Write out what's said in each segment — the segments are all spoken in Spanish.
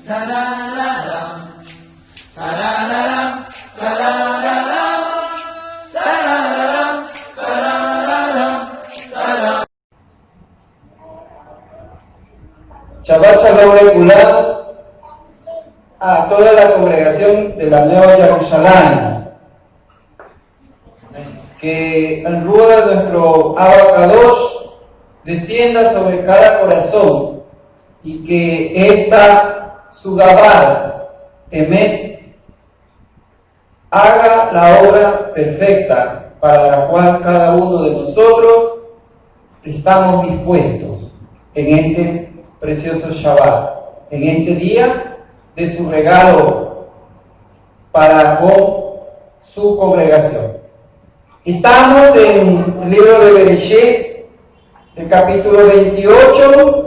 Shabbat Shalom regular a toda la congregación de la Nueva Jerusalén. Que el rueda de nuestro Abacadosh descienda sobre cada corazón y que esta Sudabar, Emet, haga la obra perfecta para la cual cada uno de nosotros estamos dispuestos en este precioso Shabbat, en este día de su regalo para con su congregación. Estamos en el libro de Bereshit, el capítulo 28,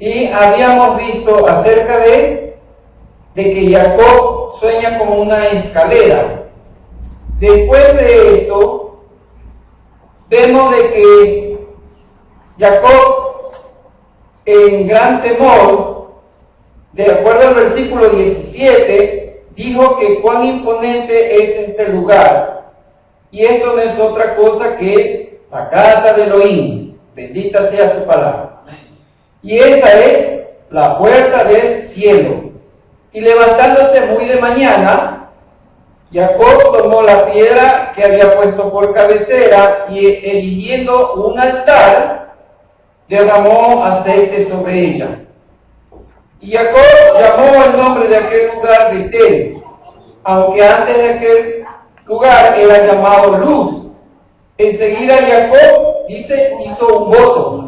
y habíamos visto acerca de que Jacob sueña con una escalera. Después de esto, vemos de que Jacob, en gran temor, de acuerdo al versículo 17, dijo que cuán imponente es este lugar. Y esto no es otra cosa que la casa de Elohim. Bendita sea su palabra. Y esta es la puerta del cielo. Y levantándose muy de mañana, Jacob tomó la piedra que había puesto por cabecera y erigiendo un altar, derramó aceite sobre ella. Y Jacob llamó el nombre de aquel lugar Betel, aunque antes de aquel lugar era llamado Luz. Enseguida Jacob, dice, hizo un voto,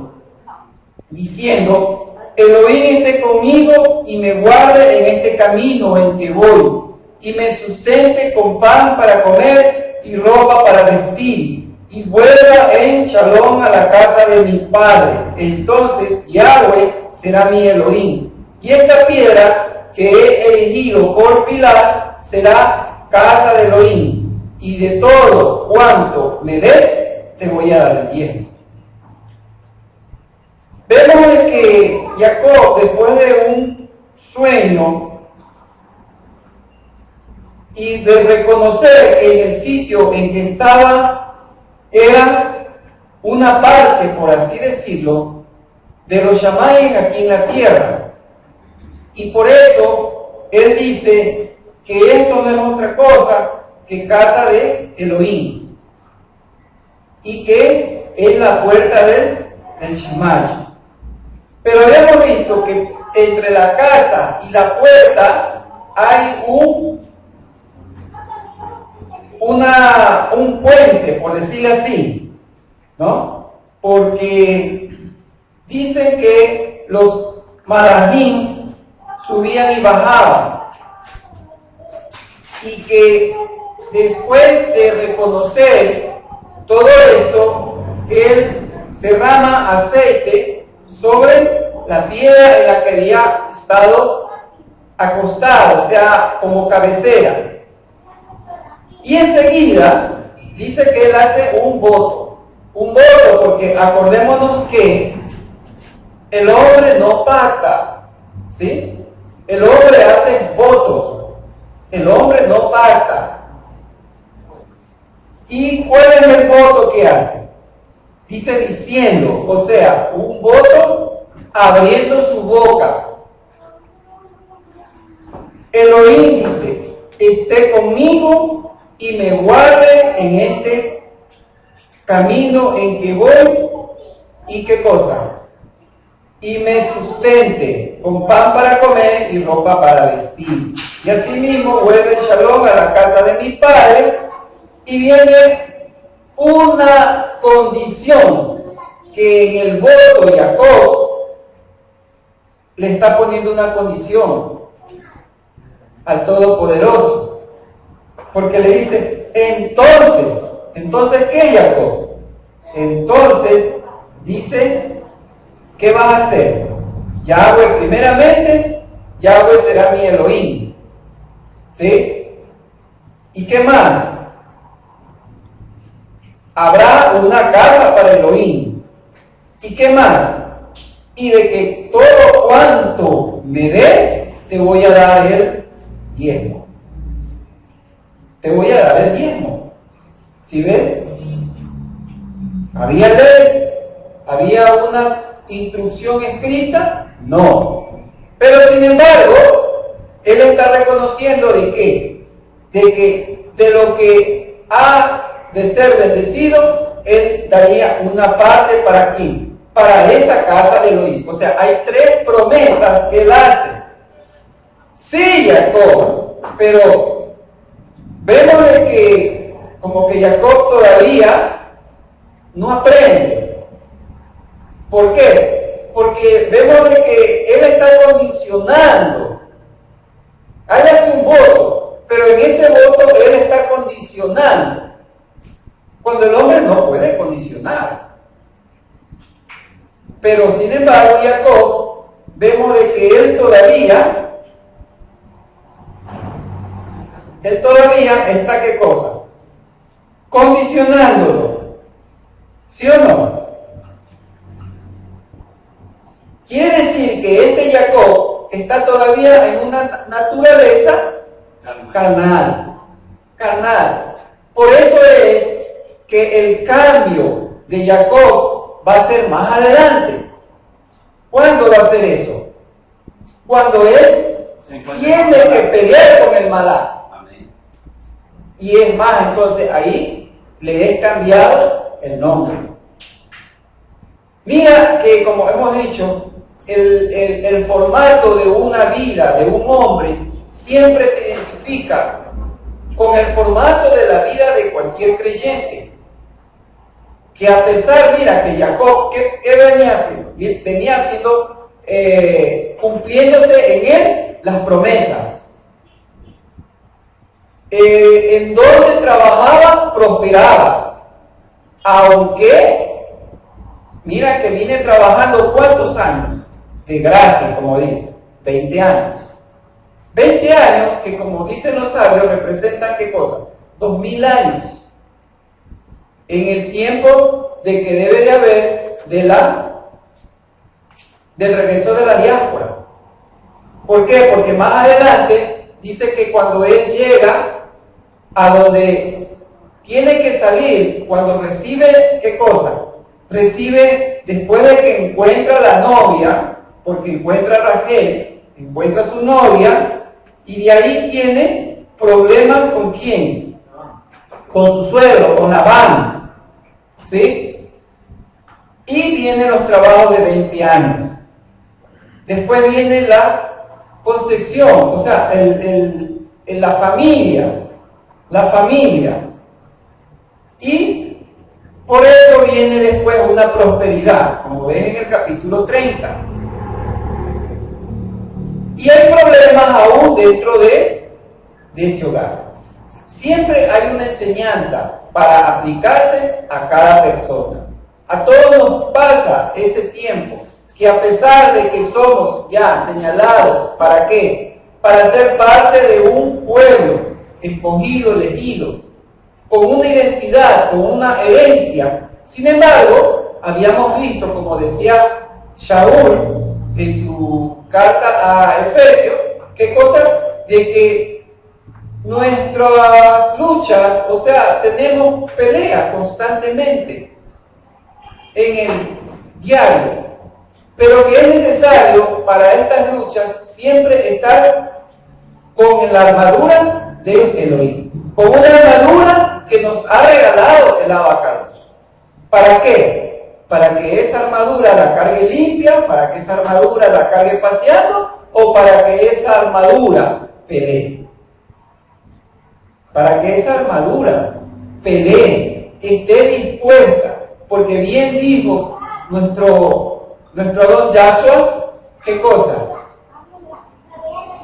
diciendo: Elohim esté conmigo y me guarde en este camino en que voy, y me sustente con pan para comer y ropa para vestir, y vuelva en shalom a la casa de mi padre. Entonces Yahweh será mi Elohim, y esta piedra que he elegido por pilar será casa de Elohim, y de todo cuanto me des te voy a dar el diezmo. Vemos de que Jacob, después de un sueño y de reconocer que en el sitio en que estaba era una parte, por así decirlo, de los Shamayim aquí en la tierra. Y por eso él dice que esto no es otra cosa que casa de Elohim, y que es la puerta del Shamay. Pero hemos visto que entre la casa y la puerta hay un puente, por decirlo así, ¿no? Porque dicen que los malachim subían y bajaban, y que después de reconocer todo esto, él derrama aceite sobre la piedra en la que había estado acostado, o sea, como cabecera. Y enseguida dice que él hace un voto, porque acordémonos que el hombre no pacta, ¿sí? El hombre hace votos, el hombre no pacta. ¿Y cuál es el voto que hace? Dice diciendo, o sea, un voto abriendo su boca. Elohim dice: esté conmigo y me guarde en este camino en que voy, y qué cosa, y me sustente con pan para comer y ropa para vestir. Y asimismo vuelve el shalom a la casa de mi padre. Y viene una condición que en el voto Jacob le está poniendo una condición al Todopoderoso, porque le dice: entonces ¿qué, Jacob? Entonces dice: ¿qué vas a hacer? Yahweh, primeramente, Yahweh será mi Elohim, ¿sí? ¿Y qué más? Habrá una casa para Elohim. ¿Y qué más? y de que todo cuanto me des, te voy a dar el diezmo. Te voy a dar el diezmo. ¿Sí ves? ¿Había ley? ¿Había una instrucción escrita? No. Pero sin embargo, él está reconociendo de qué, de que de lo que ha de ser bendecido, él daría una parte para quién, para esa casa de Elohim. O sea, hay tres promesas que él hace. Sí, Jacob, pero vemos de que como que Jacob todavía no aprende. ¿Por qué? Porque vemos de que él está condicionando. Hágase un voto, pero en ese voto él está condicionando. Cuando el hombre no puede condicionar. Pero sin embargo, Jacob, vemos de que él todavía está, ¿qué cosa? Condicionándolo. ¿Sí o no? Quiere decir que este Jacob está todavía en una naturaleza carnal. Por eso es que el cambio de Jacob va a ser más adelante. ¿Cuándo va a ser eso? Cuando él tiene que pelear con el Malá. Y es más, entonces ahí le he cambiado el nombre. Mira que, como hemos dicho, el formato de una vida, de un hombre, siempre se identifica con el formato de la vida de cualquier creyente. Que a pesar, mira, que Jacob, ¿qué venía haciendo? Venía haciendo, cumpliéndose en él las promesas. En donde trabajaba, prosperaba. Aunque, mira que viene trabajando ¿cuántos años? De gratis, como dice, 20 años. 20 años que, como dicen los sabios, representan ¿qué cosa? 2000 años. En el tiempo de que debe de haber del regreso de la diáspora. ¿Por qué? Porque más adelante dice que cuando él llega a donde tiene que salir, cuando recibe, ¿qué cosa? Recibe, después de que encuentra la novia, porque encuentra a Raquel, encuentra a su novia, y de ahí tiene problemas ¿con quién? Con su suegro, con Labán, ¿sí? Y vienen los trabajos de 20 años. Después viene la concepción, o sea, la familia. Y por eso viene después una prosperidad, como ves en el capítulo 30. Y hay problemas aún dentro de ese hogar. Siempre hay una enseñanza para aplicarse a cada persona. A todos nos pasa ese tiempo, que a pesar de que somos ya señalados, ¿para qué? Para ser parte de un pueblo escogido, elegido, con una identidad, con una herencia. Sin embargo, habíamos visto, como decía Shaul en su carta a Efesios, ¿qué cosa? De que nuestras luchas, o sea, tenemos pelea constantemente en el diario, pero que es necesario para estas luchas siempre estar con la armadura de Elohim, con una armadura que nos ha regalado el Abacados. ¿Para qué? Para que esa armadura la cargue limpia, para que esa armadura la cargue paseando, o para que esa armadura pelee. Para que esa armadura pelee, esté dispuesta, porque bien dijo nuestro don Yahshua, ¿qué cosa?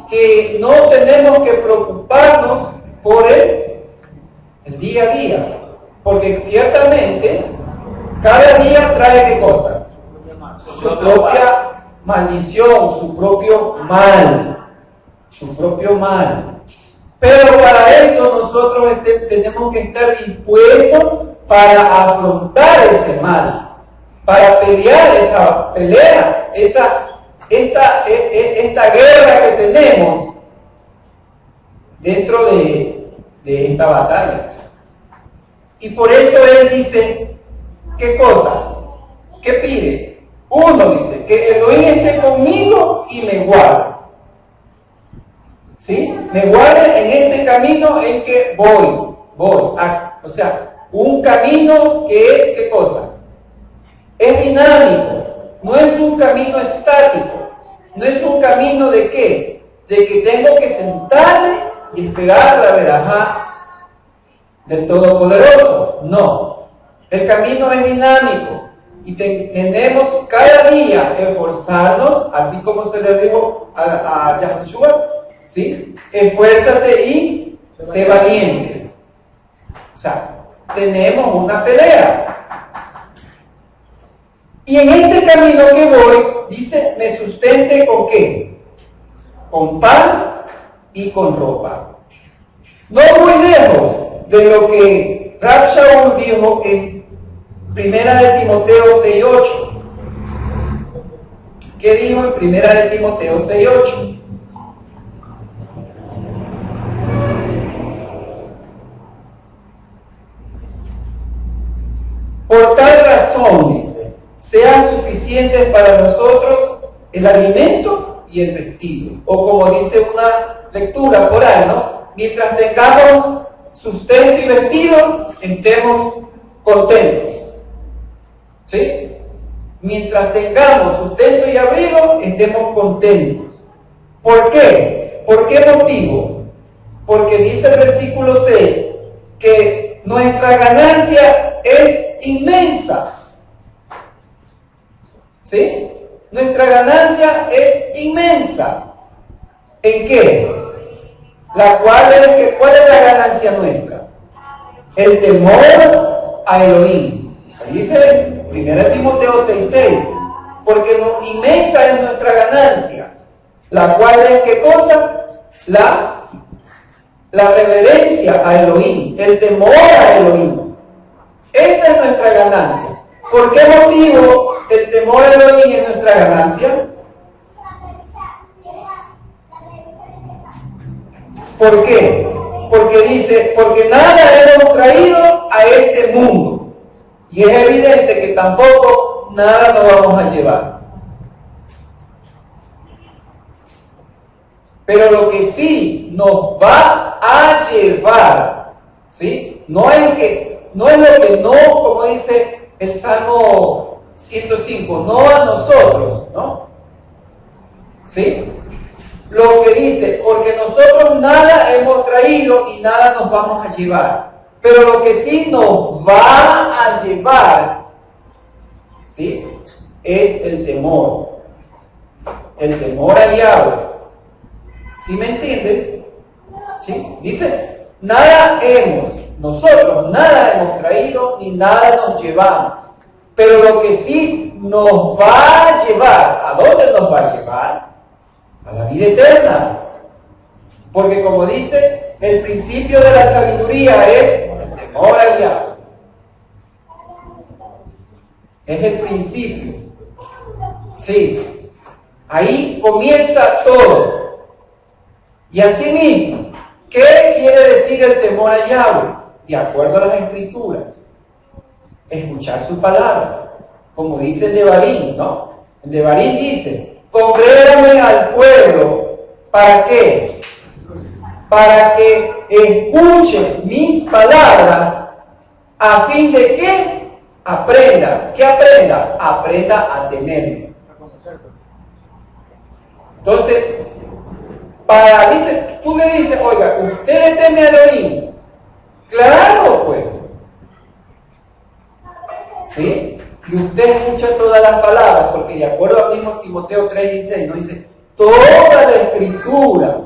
Que no tenemos que preocuparnos por el día a día, porque ciertamente cada día trae ¿qué cosa? Su propia maldición, su propio mal. Pero para eso nosotros tenemos que estar dispuestos para afrontar ese mal, para pelear esa pelea, esta guerra que tenemos dentro de esta batalla. Y por eso Él dice, ¿qué cosa? ¿Qué pide? Uno dice, que Elohim esté conmigo y me guarde. ¿Sí? Me guarde en este camino en que voy. O sea, un camino que es, ¿qué cosa? Es dinámico, no es un camino estático, no es un camino de ¿qué? De que tengo que sentarme y esperar la verajá del Todopoderoso. No, el camino es dinámico y tenemos cada día que esforzarnos, así como se le dijo a Yahushua, ¿sí? Esfuérzate y sé valiente. O sea, tenemos una pelea. Y en este camino que voy, dice, me sustente ¿con qué? Con pan y con ropa. No muy lejos de lo que Rab Shaul dijo en 1 de Timoteo 6:8. ¿Qué dijo en 1 de Timoteo 6:8? Por tal razón, dice, sean suficientes para nosotros el alimento y el vestido. O como dice una lectura por ahí, ¿no? Mientras tengamos sustento y vestido, estemos contentos. ¿Sí? Mientras tengamos sustento y abrigo, estemos contentos. ¿Por qué? ¿Por qué motivo? Porque dice el versículo 6 que nuestra ganancia es inmensa. ¿Sí? Nuestra ganancia es inmensa. ¿En qué? ¿Cuál es la ganancia nuestra? El temor a Elohim. Dice 1 Timoteo 6:6, porque inmensa es nuestra ganancia, la cual es ¿qué cosa? La reverencia a Elohim, el temor a Elohim. Esa es nuestra ganancia. ¿Por qué motivo el temor a Elohim es nuestra ganancia? ¿Por qué? Porque dice, porque nada hemos traído a este mundo. Y es evidente que tampoco nada nos vamos a llevar. Pero lo que sí nos va a llevar, ¿sí? No es lo que no, como dice el Salmo 105, no a nosotros, ¿no? ¿Sí? Lo que dice, porque nosotros nada hemos traído y nada nos vamos a llevar. Pero lo que sí nos va a llevar, ¿sí? Es el temor. El temor a Yahweh. ¿Sí me entiendes? ¿Sí? Dice, nosotros nada hemos traído ni nada nos llevamos. Pero lo que sí nos va a llevar, ¿a dónde nos va a llevar? A la vida eterna. Porque como dice, el principio de la sabiduría es el temor a Yahweh. Es el principio. Sí. Ahí comienza todo. Y asimismo, ¿qué quiere decir el temor a Yahweh? De acuerdo a las Escrituras, escuchar su palabra, como dice el Devarim, ¿no? El Devarim dice, congrégame al pueblo, ¿para qué? Para que escuchen mis palabras, a fin de que aprenda. ¿Qué aprenda? Aprenda a temerme. Entonces, tú le dices, oiga, ¿usted le teme a Elohim? Claro, pues. ¿Sí? Y usted escucha todas las palabras, porque de acuerdo al mismo Timoteo 3:16, ¿no? Dice, toda la Escritura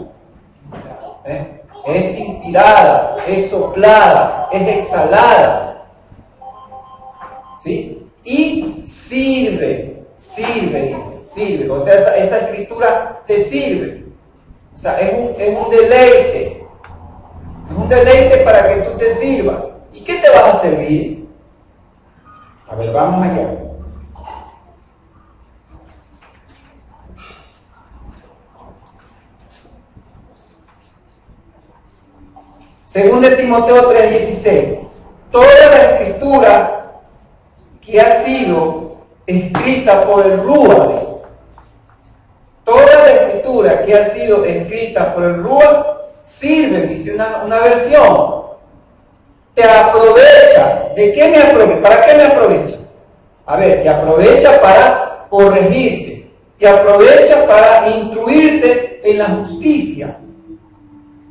es inspirada, es soplada, es exhalada. ¿Sí? Y sirve. O sea, esa Escritura te sirve. O sea, es un deleite. Es un deleite para que tú te sirvas. ¿Y qué te vas a servir? A ver, vamos allá. Según de Timoteo 3:16, toda la escritura que ha sido escrita por el Ruach, toda la escritura que ha sido escrita por el Ruach sirve, dice una versión, te aprovecha. ¿De qué me aprovecha? ¿Para qué me aprovecha? A ver, te aprovecha para corregirte, te aprovecha para instruirte en la justicia.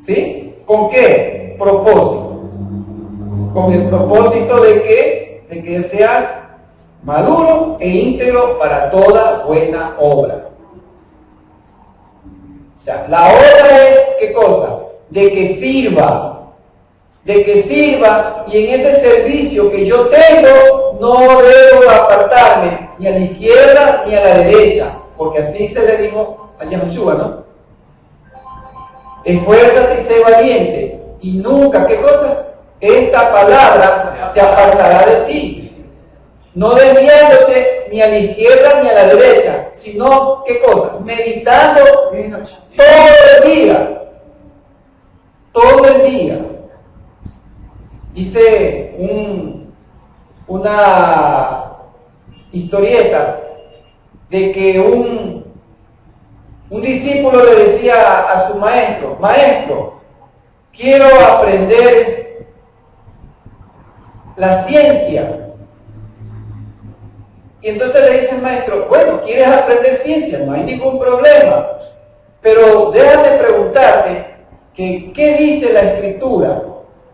¿Sí? ¿Con qué propósito? Con el propósito de que seas maduro e íntegro para toda buena obra. O sea, la obra es, ¿qué cosa? De que sirva, y en ese servicio que yo tengo no debo apartarme ni a la izquierda ni a la derecha, porque así se le dijo a Yahushua, ¿no? Esfuérzate y sé valiente, y nunca, ¿qué cosa? Esta palabra se apartará de ti, no desviándote ni a la izquierda ni a la derecha, sino, ¿qué cosa? Meditando todo el día. Dice una historieta de que un discípulo le decía a su maestro: maestro, quiero aprender la ciencia. Y entonces le dice el maestro: bueno, ¿quieres aprender ciencia? No hay ningún problema, pero déjame preguntarte que, ¿qué dice la Escritura?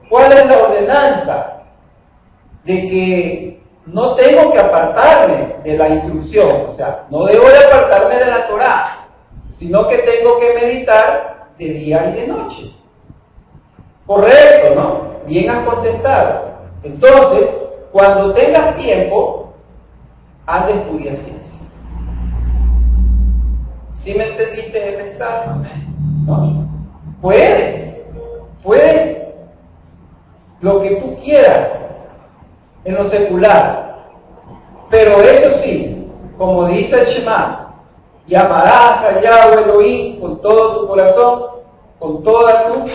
¿Cuál es la ordenanza de que no tengo que apartarme de la instrucción? O sea, no debo de apartarme de la Torá, sino que tengo que meditar de día y de noche. Correcto, ¿no? Bien has contestado. Entonces, cuando tengas tiempo, haz de estudiar ciencia. ¿Sí me entendiste el mensaje? ¿No? Puedes lo que tú quieras en lo secular, pero eso sí, como dice el Shema, y amarás a Yahweh Elohim con todo tu corazón, con toda tu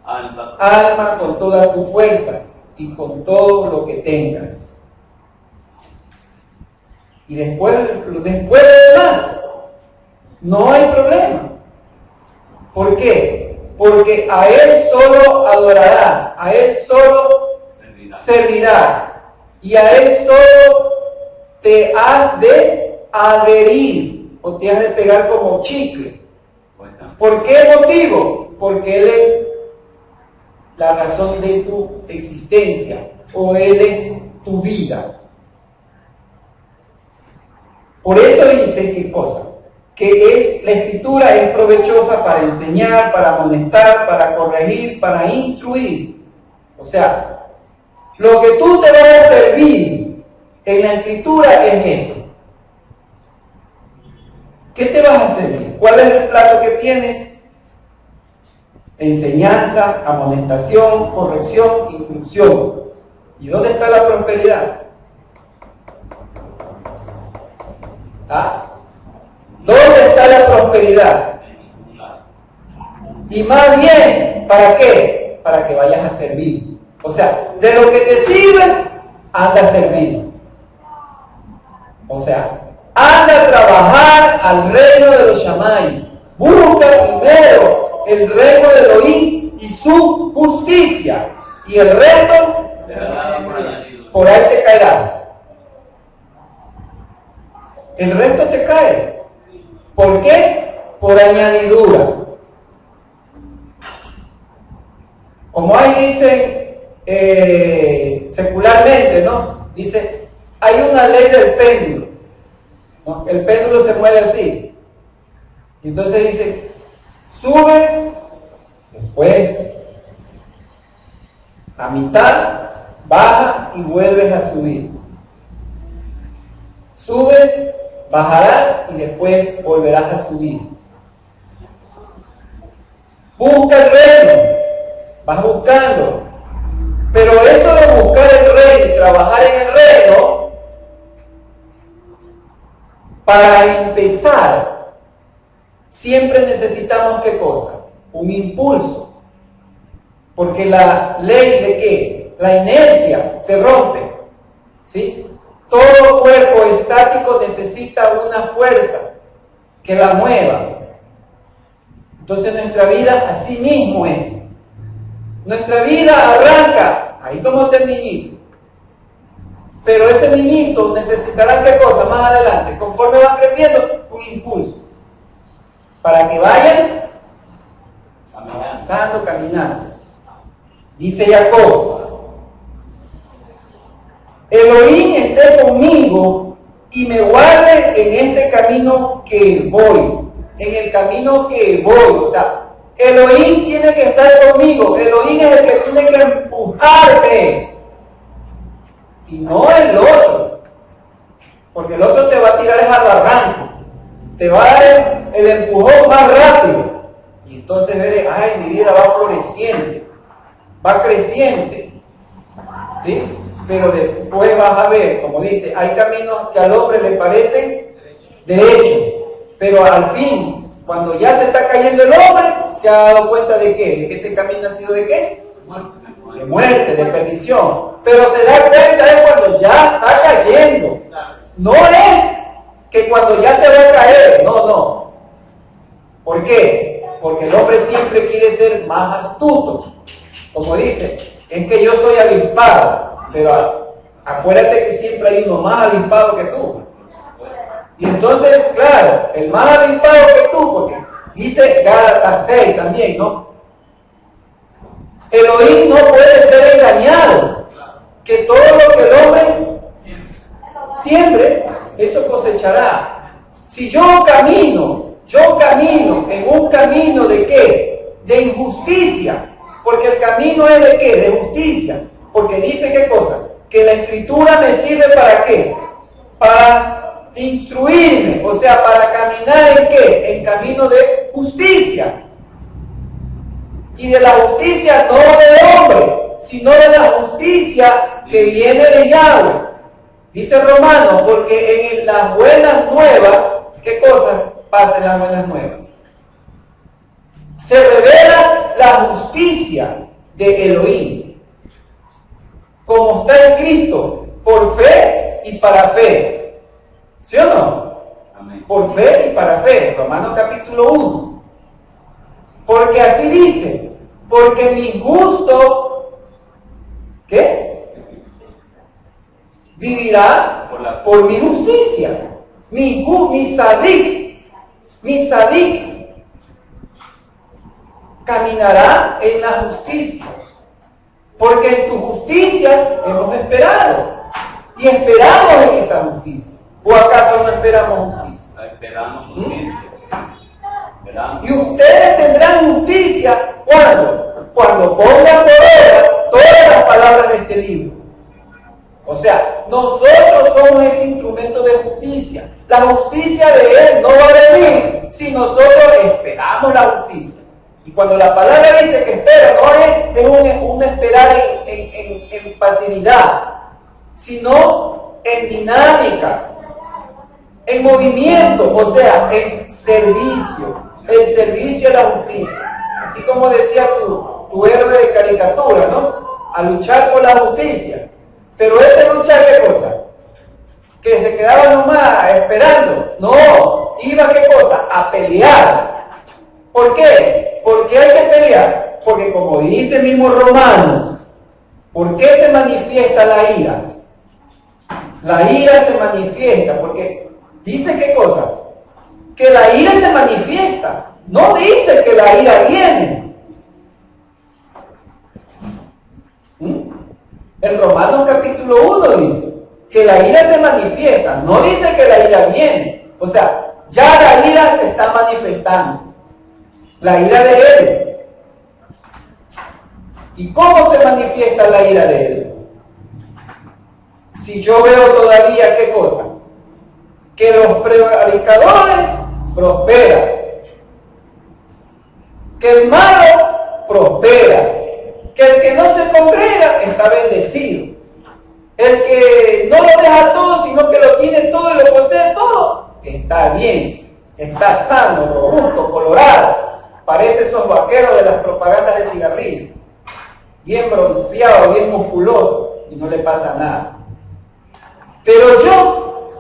alma, con todas tus fuerzas y con todo lo que tengas. Y después de demás, no hay problema. ¿Por qué? Porque a Él solo adorarás, a Él solo servirás, y a Él solo te has de adherir, o te has de pegar como chicle. ¿Por qué motivo? Porque Él es la razón de tu existencia, o Él es tu vida. Por eso dice, ¿qué cosa? Que la Escritura es provechosa para enseñar, para amonestar, para corregir, para instruir. O sea, lo que tú te vas a servir en la Escritura es eso. ¿Qué te vas a servir? ¿Cuál es el plato que tienes? Enseñanza, amonestación, corrección, instrucción. ¿Y dónde está la prosperidad? ¿Ah? ¿Dónde está la prosperidad? Y más bien, ¿para qué? Para que vayas a servir. O sea, de lo que te sirves, anda a servir. O sea, anda a trabajar al reino de los Shammai. Busca primero el reino de Elohim y su justicia. Y el resto, por ahí te caerá. El resto te cae. ¿Por qué? Por añadidura. Como ahí dicen secularmente, ¿no? Dice, hay una ley del péndulo, ¿no? El péndulo se mueve así. Y entonces dice, sube, después a mitad, baja y vuelves a subir. Subes, bajarás y después volverás a subir. Busca el reino, vas buscando. Pero eso de buscar el reino y trabajar en el reino, para empezar, siempre necesitamos ¿qué cosa? Un impulso. Porque la ley de ¿qué? La inercia se rompe, ¿sí? Todo cuerpo estático necesita una fuerza que la mueva. Entonces nuestra vida así mismo es. Nuestra vida arranca, ahí como está el niñito. Pero ese niñito necesitará ¿qué cosa? Más adelante, conforme van creciendo, un impulso. Para que vayan avanzando, caminando. Dice Jacob, Elohim esté conmigo y me guarde en este camino que voy. En el camino que voy. O sea, Elohim tiene que estar conmigo. Elohim es el que tiene que empujarme. Y no el otro. Porque el otro te va a tirar al barranco. Te va a dar el empujón más rápido. Y entonces veré, ay, mi vida va floreciente. Va creciente. ¿Sí? Pero después vas a ver, como dice, hay caminos que al hombre le parecen derechos. Pero al fin, cuando ya se está cayendo el hombre, se ha dado cuenta de qué, de que ese camino ha sido de qué, de muerte, de perdición. Pero se da cuenta es cuando ya está cayendo. No es que cuando ya se va a caer, no. ¿Por qué? Porque el hombre siempre quiere ser más astuto. Como dice, es que yo soy avispado, pero acuérdate que siempre hay uno más avispado que tú. Y entonces, claro, el más avispado que tú, porque dice Gálatas 6 también, ¿no? Elohim no puede ser engañado, que todo lo que el hombre siempre, eso cosechará. Si yo camino en un camino de ¿qué? De injusticia, porque el camino es de ¿qué? De justicia, porque dice ¿qué cosa? Que la escritura me sirve ¿para qué? Para instruirme, o sea, para caminar ¿en qué? En camino de justicia. Y de la justicia no del hombre, sino de la justicia que viene de Yahweh. Dice Romanos, porque en las buenas nuevas, ¿qué cosas pasa en las buenas nuevas? Se revela la justicia de Elohim, como está escrito, por fe y para fe. ¿Sí o no? Amén. Por fe y para fe. Romanos capítulo 1. Porque así dice, porque mi justo, ¿qué? Vivirá por mi justicia. Mi sadik caminará en la justicia. Porque en tu justicia hemos esperado. Y esperamos en esa justicia. ¿O acaso no esperamos justicia? Esperamos justicia. Y ustedes tendrán justicia cuando pongan por obra todas las palabras de este libro. O sea, nosotros somos ese instrumento de justicia. La justicia de Él no va a venir si nosotros esperamos la justicia. Y cuando la palabra dice que espera, no es un esperar en pasividad, sino en dinámica, en movimiento, o sea, en servicio. El servicio a la justicia. Así como decía tu héroe de caricatura, ¿no? A luchar por la justicia. Pero ese luchar, ¿qué cosa? Que se quedaba nomás esperando. No, iba ¿qué cosa? A pelear. ¿Por qué? ¿Por qué hay que pelear? Porque como dice el mismo Romanos, ¿por qué se manifiesta la ira? La ira se manifiesta porque dice ¿qué cosa? Que la ira se manifiesta. No dice que la ira viene. En Romanos capítulo 1 dice que la ira se manifiesta. No dice que la ira viene. O sea, ya la ira se está manifestando. La ira de Él. ¿Y cómo se manifiesta la ira de Él? Si yo veo todavía ¿qué cosa? Que los prevaricadores prosperan. Que el malo prospera. Que el que no se congrega está bendecido. El que no lo deja todo, sino que lo tiene todo y lo posee todo, está bien. Está sano, robusto, colorado. Parece esos vaqueros de las propagandas de cigarrillos. bien bronceado, bien musculoso, y no le pasa nada. Pero yo,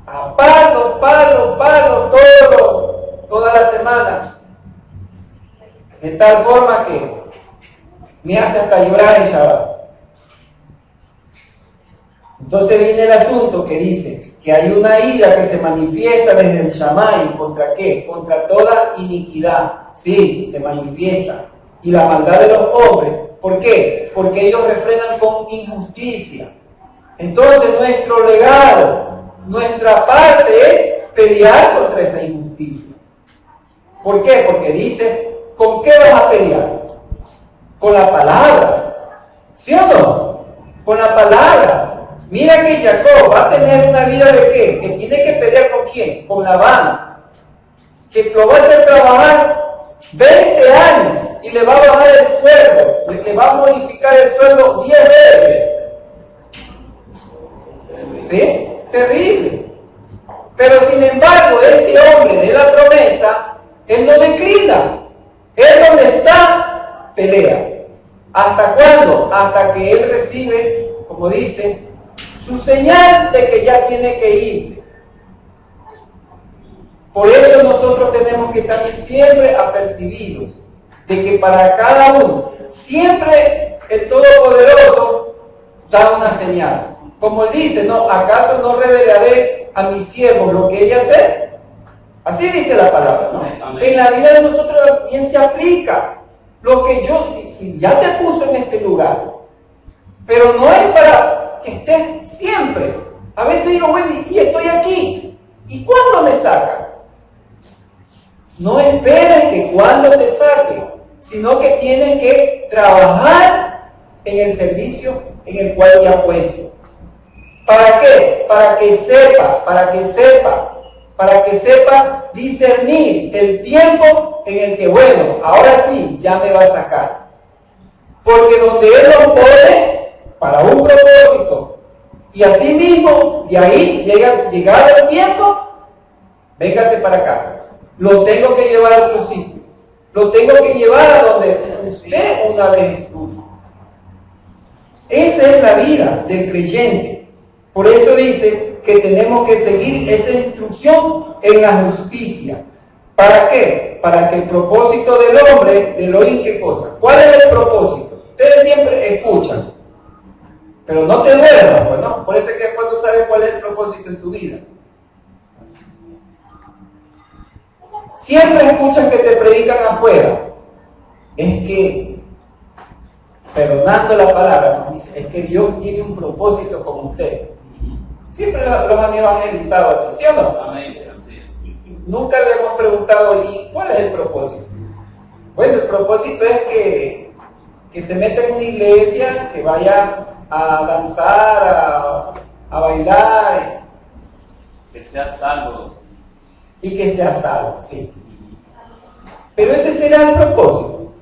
a palo, toda la semana, de tal forma que me hace hasta llorar en Shabbat. Entonces viene el asunto que dice que hay una ira que se manifiesta desde el Shammai. ¿Contra qué? Contra toda iniquidad. Sí, se manifiesta. Y la maldad de los hombres. ¿Por qué? Porque ellos refrenan con injusticia. Entonces nuestro legado, nuestra parte es pelear contra esa injusticia. ¿Por qué? Porque dice, ¿con qué vas a pelear? Con la palabra. ¿Sí o no? Con la palabra. Mira que Jacob va a tener una vida de qué? Que tiene que pelear con quién? Con Labán. Que lo va a hacer trabajar 20 años y le va a bajar el sueldo. Le va a modificar el sueldo 10 veces. ¿Sí? Terrible. Pero sin embargo, este hombre de la promesa, él no declina. Él donde está, pelea. ¿Hasta cuándo? Hasta que él recibe, como dice, su señal de que ya tiene que irse. Por eso nosotros tenemos que estar siempre apercibidos de que para cada uno, siempre el Todopoderoso da una señal. Como él dice, ¿no? ¿Acaso no revelaré a mis siervos lo que ella hace? Así dice la palabra, ¿no? Amén. En la vida de nosotros también se aplica. Lo que yo, si ya te puso en este lugar, pero no es para que estés siempre. A veces digo, bueno, y estoy aquí. ¿Y cuándo me sacan? No esperes que cuando te saquen, sino que tienes que trabajar en el servicio en el cual te ha puesto. ¿Para qué? Para que sepa discernir el tiempo en el que, bueno, ahora sí, ya me va a sacar. Porque donde Él lo pone para un propósito, y así mismo, de ahí llegado el tiempo, véngase para acá. Lo tengo que llevar a otro sitio. Lo tengo que llevar a donde usted una vez estuvo. Esa es la vida del creyente. Por eso dice que tenemos que seguir esa instrucción en la justicia. ¿Para qué? Para que el propósito del hombre, del oír, ¿qué cosa? ¿Cuál es el propósito? Ustedes siempre escuchan, pero no te duermas, pues no. Por eso es que después tú sabes cuál es el propósito en tu vida. Siempre escuchas que te predican afuera. Es que, perdonando la palabra, dice, es que Dios tiene un propósito con usted. Siempre los han evangelizado así, ¿sí o no? Amén, así es. Y nunca le hemos preguntado, ¿y cuál es el propósito? Bueno, el propósito es que se meta en una iglesia, que vaya a danzar, a bailar. Que sea salvo. Y que sea salvo, sí. Pero ese será el propósito.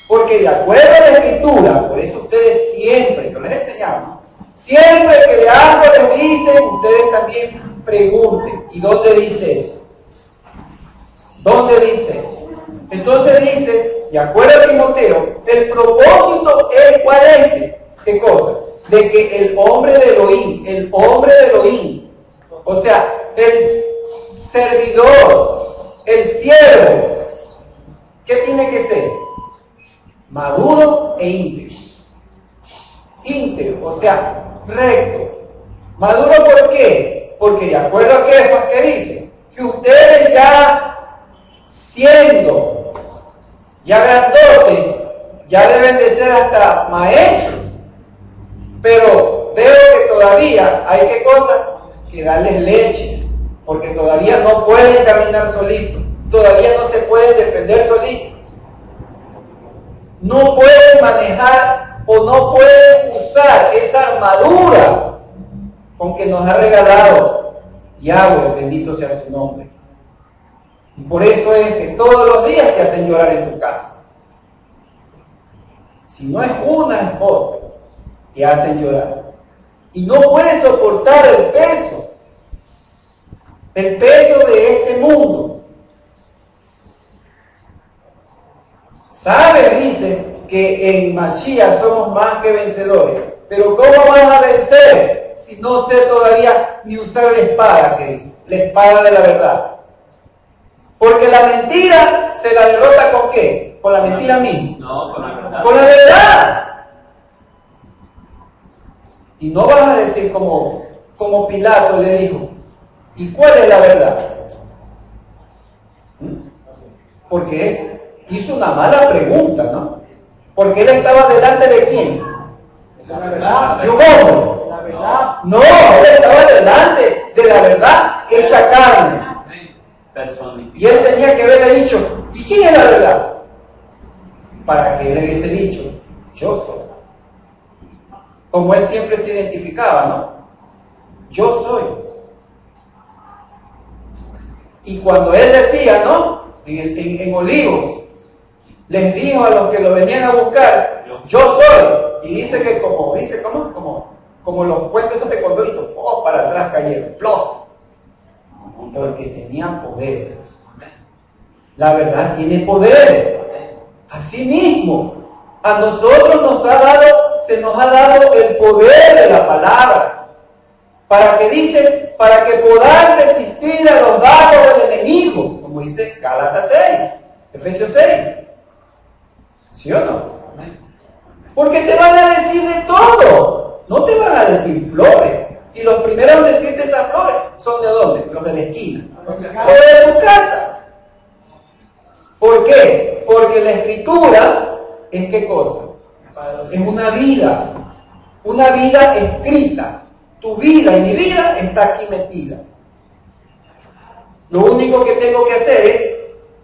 Porque de acuerdo a la Escritura, por eso ustedes siempre, yo les enseñaba, siempre que algo les dicen, ustedes también pregunten. ¿Y dónde dice eso? ¿Dónde dice eso? Entonces dice, de acuerdo a Timoteo, el propósito es ¿cuál es? ¿Qué cosa? De que el hombre de Elohim, o sea, el servidor, el siervo, ¿qué tiene que ser? Maduro e íntegro. Íntegro, o sea, recto. Maduro, ¿por qué? Porque de acuerdo a que dice, que ustedes ya siendo ya grandotes, ya deben de ser hasta maestros. Pero veo que todavía hay que cosas que darles leche, porque todavía no pueden caminar solitos, todavía no se pueden defender solitos, no pueden manejar o no pueden usar esa armadura con que nos ha regalado Yahweh, bendito sea su nombre. Y por eso es que todos los días te hacen llorar en tu casa. Si no es una, es otra, te hacen llorar. Y no puedes soportar el peso de este mundo. ¿Sabe? Dice que en Mashiach somos más que vencedores. Pero ¿cómo vas a vencer si no sé todavía ni usar la espada que dice? La espada de la verdad. Porque la mentira se la derrota ¿con qué? ¿Con la mentira misma? No, con la verdad. Con la verdad. Y no vas a decir como Pilato le dijo, ¿y cuál es la verdad? Porque hizo una mala pregunta, ¿no? Porque él estaba delante de quién? La verdad. ¿De un hombre? La verdad. No, él estaba delante de la verdad hecha carne. Personificado. Y él tenía que haberle dicho, ¿y quién es la verdad? Para que él hubiese dicho, yo soy. Como él siempre se identificaba, ¿no? Yo soy. Y cuando él decía, ¿no? En Olivos, les dijo a los que lo venían a buscar, yo soy. Y dice que como los puentes esos de Condorito, para atrás cayeron, ¡plop! Porque tenían poder. La verdad tiene poder. Así mismo, a nosotros se nos ha dado el poder de la palabra. ¿Para que dice? Para que podáis resistir a los dardos del enemigo, como dice Gálatas 6, Efesios 6. ¿Sí o no? Porque te van a decir de todo, no te van a decir flores. Y los primeros en decirte esas flores son de dónde? Los de la esquina, o de tu casa. ¿Por qué? Porque la escritura es ¿qué cosa? Es una vida escrita. Tu vida y mi vida está aquí metida. Lo único que tengo que hacer es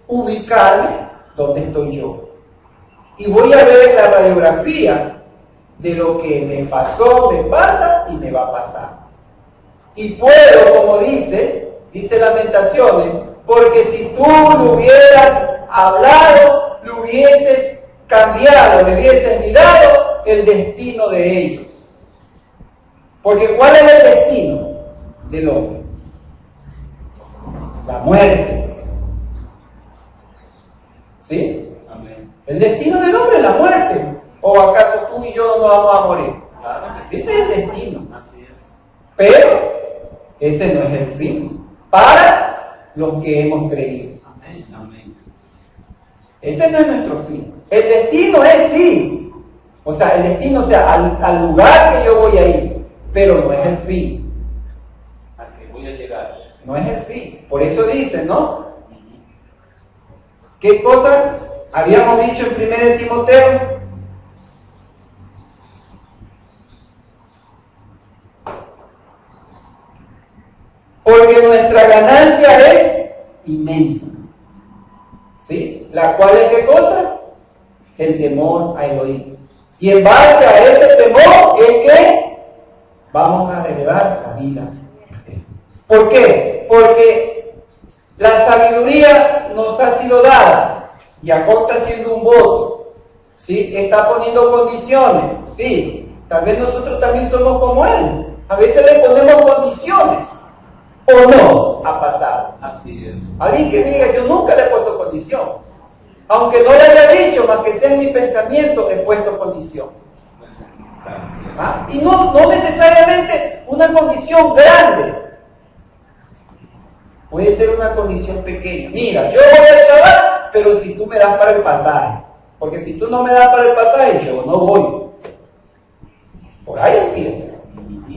ubicarme donde estoy yo. Y voy a ver la radiografía de lo que me pasó, me pasa y me va a pasar. Y puedo, como dice Lamentaciones, porque si tú lo hubieras hablado, lo hubieses cambiado, le hubieses mirado el destino de ellos. Porque ¿cuál es el destino del hombre? La muerte. ¿Sí? Amén. El destino del hombre es la muerte. ¿O acaso tú y yo no vamos a morir? Claro que sí. Ese es el destino. Así es. Pero ese no es el fin para los que hemos creído. Amén. Amén. Ese no es nuestro fin. El destino es sí. O sea, el destino, al lugar que yo voy a ir, pero no es el fin. ¿A qué voy a llegar? No es el fin. Por eso dice, ¿no? ¿Qué cosa habíamos dicho en 1 Timoteo? Porque nuestra ganancia es inmensa. ¿Sí? ¿La cual es qué cosa? El temor a Elohim. Y en base a ese temor es que vamos a heredar la vida. ¿Por qué? Porque la sabiduría nos ha sido dada. Jacob está haciendo un voto. ¿Sí? Está poniendo condiciones. Sí. Tal vez nosotros también somos como él. A veces le ponemos condiciones. ¿O no ha pasado? Así es. Alguien que me diga, yo nunca le he puesto condición. Aunque no le haya dicho, más que sea en mi pensamiento, he puesto condición. Así es. ¿Ah? Y no necesariamente una condición grande. Puede ser una condición pequeña. Mira, yo voy al Shabbat, pero si tú me das para el pasaje. Porque si tú no me das para el pasaje, yo no voy. Por ahí empieza.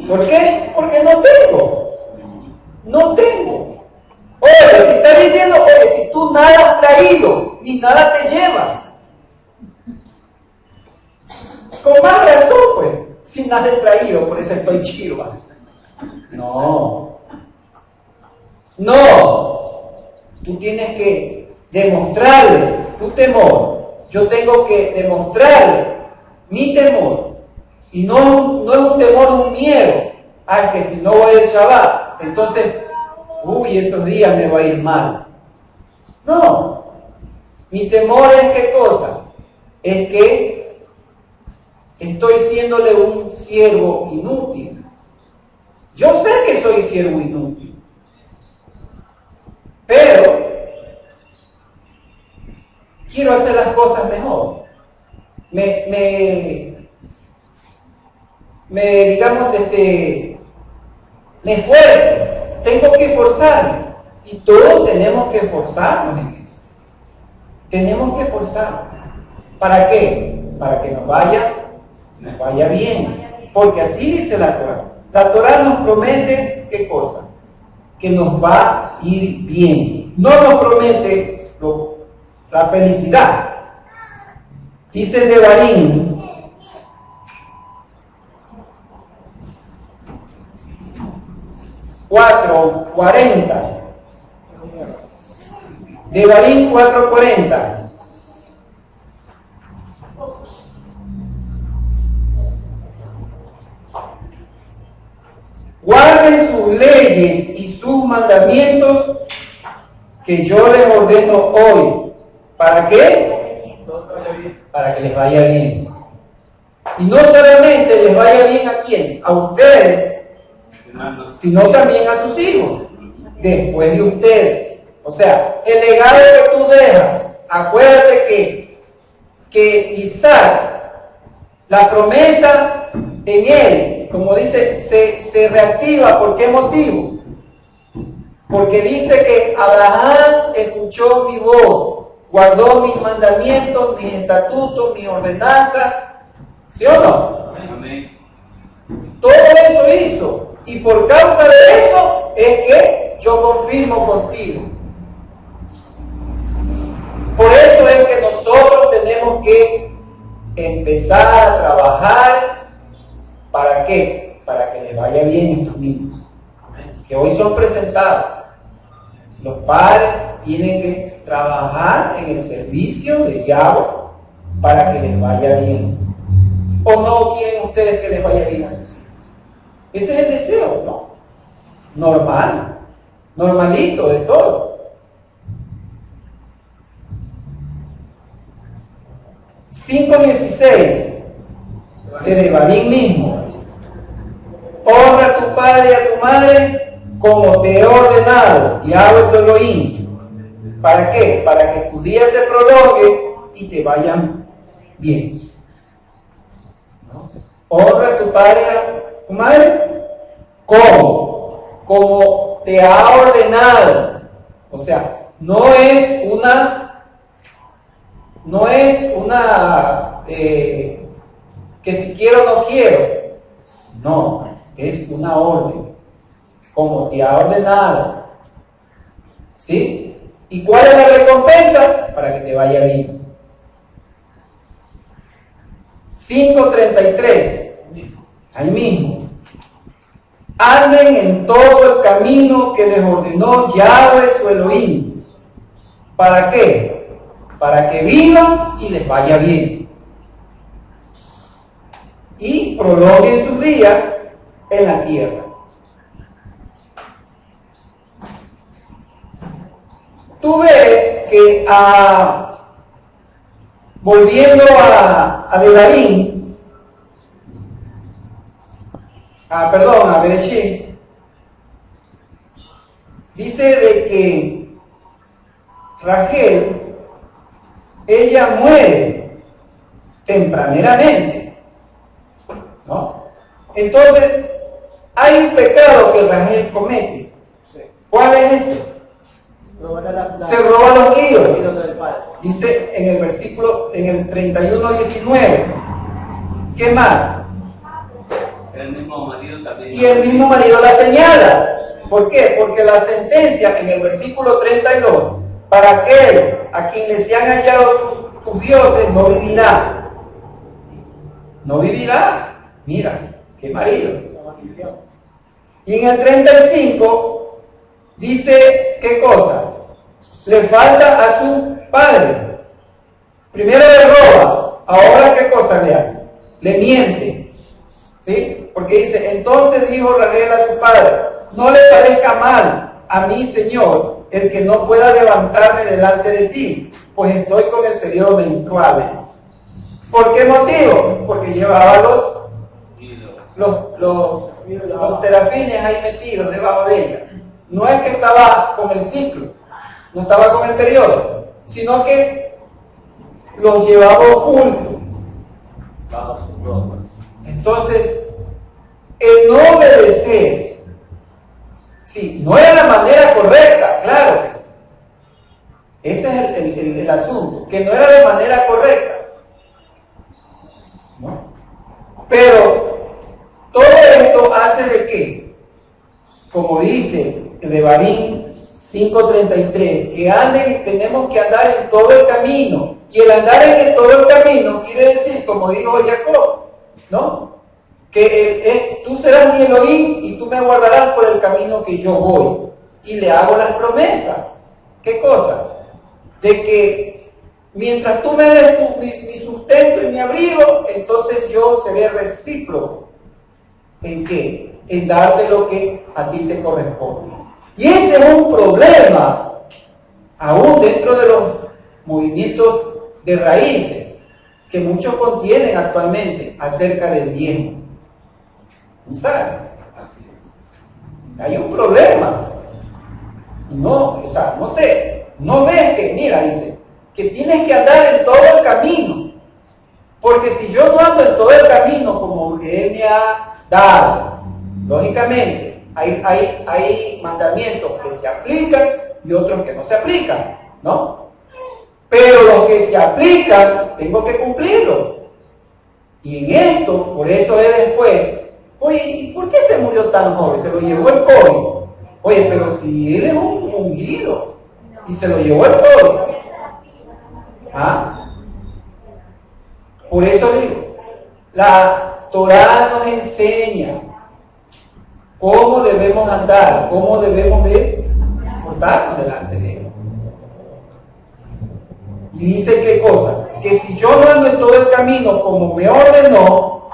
¿Por qué? Porque no tengo. No tengo. Oye, si está diciendo, si tú nada has traído, ni nada te llevas. Con más razón, pues, si nada he traído, por eso estoy chiva. No. Tú tienes que demostrarle tu temor. Yo tengo que demostrarle mi temor. Y no es un temor, un miedo. Que si no voy al Shabbat, entonces, esos días me va a ir mal. No. Mi temor es ¿qué cosa? Es que estoy siéndole un siervo inútil. Yo sé que soy siervo inútil. Pero quiero hacer las cosas mejor. digamos, me esfuerzo, tengo que esforzarme. Y todos tenemos que esforzarnos en eso. Tenemos que esforzarnos. ¿Para qué? Para que nos vaya bien. Porque así dice la Torá. La Torá nos promete, ¿qué cosa? Que nos va a ir bien. No nos promete la felicidad. Dice el Devarim, $4.40. Devarim 4:40. Guarden sus leyes y sus mandamientos que yo les ordeno hoy. ¿Para qué? Para que les vaya bien. Y no solamente les vaya bien a quién, a ustedes, sino también a sus hijos, después de ustedes. O sea, el legado que tú dejas, acuérdate que Isaac, la promesa en él, como dice, se reactiva. ¿Por qué motivo? Porque dice que Abraham escuchó mi voz, guardó mis mandamientos, mis estatutos, mis ordenanzas. ¿Sí o no? Amén. Todo eso hizo. Y por causa de eso es que yo confirmo contigo. Por eso es que nosotros tenemos que empezar a trabajar. ¿Para qué? Para que les vaya bien a estos niños, que hoy son presentados. Los padres tienen que trabajar en el servicio de Yahweh para que les vaya bien. ¿O no quieren ustedes que les vaya bien a sus hijos? Ese es el deseo, ¿no? Normal, normalito de todo. 5:16 de Devarim mismo. Honra a tu padre y a tu madre como te he ordenado, Yahweh tu Elohim. ¿Para qué? Para que tus días se prolonguen y te vayan bien. ¿No? Honra a tu padre y a tu madre como te ha ordenado. O sea, no es una que si quiero o no quiero. No, es una orden. Como te ha ordenado. ¿Sí? ¿Y cuál es la recompensa? Para que te vaya bien. 5:33. Ahí mismo. Anden en todo el camino que les ordenó Yahweh su Elohim. ¿Para qué? Para que vivan y les vaya bien. Y prolonguen sus días en la tierra. Tú ves que volviendo a Devarim, a Bereshit, dice de que Rachel, ella muere tempraneramente, ¿no? Entonces, hay un pecado que Rachel comete. ¿Cuál es ese? Se roba los ídolos. Dice en el versículo, en el 31:19. ¿Qué más? El mismo marido también. Y el mismo marido la señala. ¿Por qué? Porque la sentencia en el versículo 32, para aquel a quien le sean hallado sus dioses, no vivirá. No vivirá. Mira, qué marido. Y en el 35 dice, ¿qué cosa? Le falta a su padre. Primero le roba, ahora ¿qué cosa le hace? Le miente. ¿Sí? Porque dice, entonces dijo Rachel a su padre, no le parezca mal a mi Señor el que no pueda levantarme delante de ti, pues estoy con el periodo menstrual. ¿Por qué motivo? Porque llevaba los terafines ahí metidos debajo de ella. No es que estaba con el ciclo, no estaba con el periodo, sino que los llevaba ocultos. bajo sus ropas. Entonces, el no obedecer, sí, no era la manera correcta, claro que sí. Ese es el asunto, que no era de manera correcta, ¿no? Pero todo esto hace de que, como dice Devarim 5:33, que tenemos que andar en todo el camino. Y el andar en todo el camino quiere decir, como dijo Jacob, ¿no? Que tú serás mi Elohim y tú me guardarás por el camino que yo voy. Y le hago las promesas. ¿Qué cosa? De que mientras tú me des mi sustento y mi abrigo, entonces yo seré recíproco. ¿En qué? En darte lo que a ti te corresponde. Y ese es un problema, aún dentro de los movimientos de raíces, que muchos contienen actualmente acerca del diezmo. ¿Saben? Así es. Hay un problema. No, o sea, no sé, no ves que, mira, dice, que tienes que andar en todo el camino. Porque si yo no ando en todo el camino como que Él me ha dado, lógicamente, hay mandamientos que se aplican y otros que no se aplican, ¿no? Pero los que se aplican, tengo que cumplirlos. Y en esto, por eso es después, oye, ¿y por qué se murió tan joven? Se lo llevó el COVID. Oye, pero si él es un ungido y se lo llevó el COVID. ¿Ah? Por eso digo, la Torá nos enseña cómo debemos andar, cómo debemos de portarnos delante de Él. Y dice qué cosa, que si yo no ando en todo el camino como me ordenó,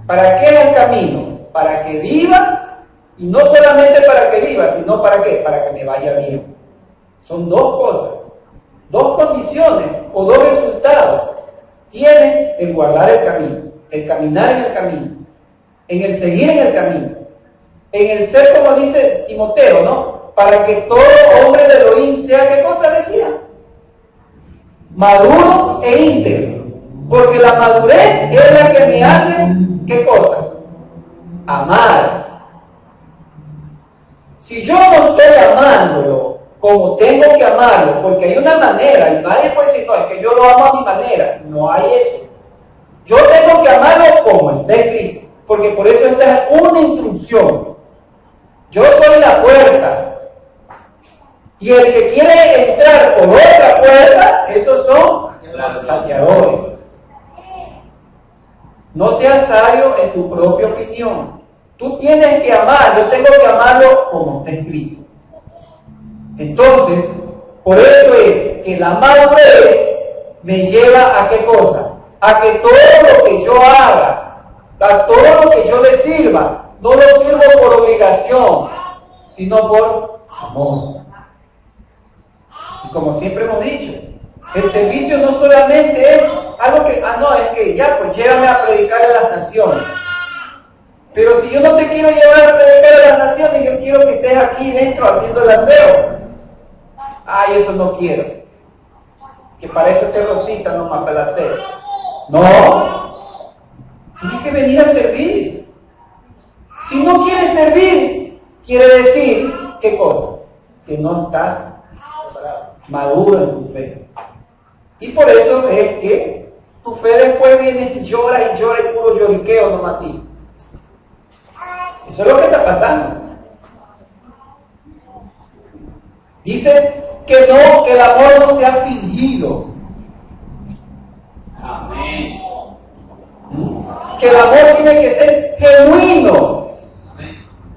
¿para qué es el camino? Para que viva, y no solamente para que viva, sino para qué, para que me vaya bien. Son dos cosas, dos condiciones o dos resultados. Tiene el guardar el camino, el caminar en el camino, en el seguir en el camino, en el ser, como dice Timoteo, ¿no? Para que todo hombre de Elohim sea, ¿qué cosa decía? Maduro e íntegro. Porque la madurez es la que me hace, ¿qué cosa? Amar. Si yo no estoy amándolo como tengo que amarlo, porque hay una manera, y nadie puede decir, no, es que yo lo amo a mi manera. No hay eso. Yo tengo que amarlo como está escrito, porque por eso esta es una instrucción. Yo soy la puerta, y el que quiere entrar por otra puerta, esos son saqueadores. No seas sabio en tu propia opinión. Tú tienes que amar, yo tengo que amarlo como está escrito. Entonces, por eso es que la madurez me lleva a qué cosa? A que todo lo que yo haga, a todo lo que yo le sirva, no lo sirvo por obligación, sino por amor. Y como siempre hemos dicho, el servicio no solamente es algo que, no, es que ya, pues llévame a predicar a las naciones. Pero si yo no te quiero llevar a predicar a las naciones, yo quiero que estés aquí dentro haciendo el aseo. Ay, eso no quiero. Que para eso te rosita nomás para el aseo. No. Tienes que venir a servir. Si no quieres servir, quiere decir, ¿qué cosa? Que no estás maduro en tu fe. Y por eso es que tu fe después viene y llora y puro lloriqueo nomás a ti. Eso es lo que está pasando. Dice que no, que el amor no sea fingido. Amén. Que el amor tiene que ser genuino.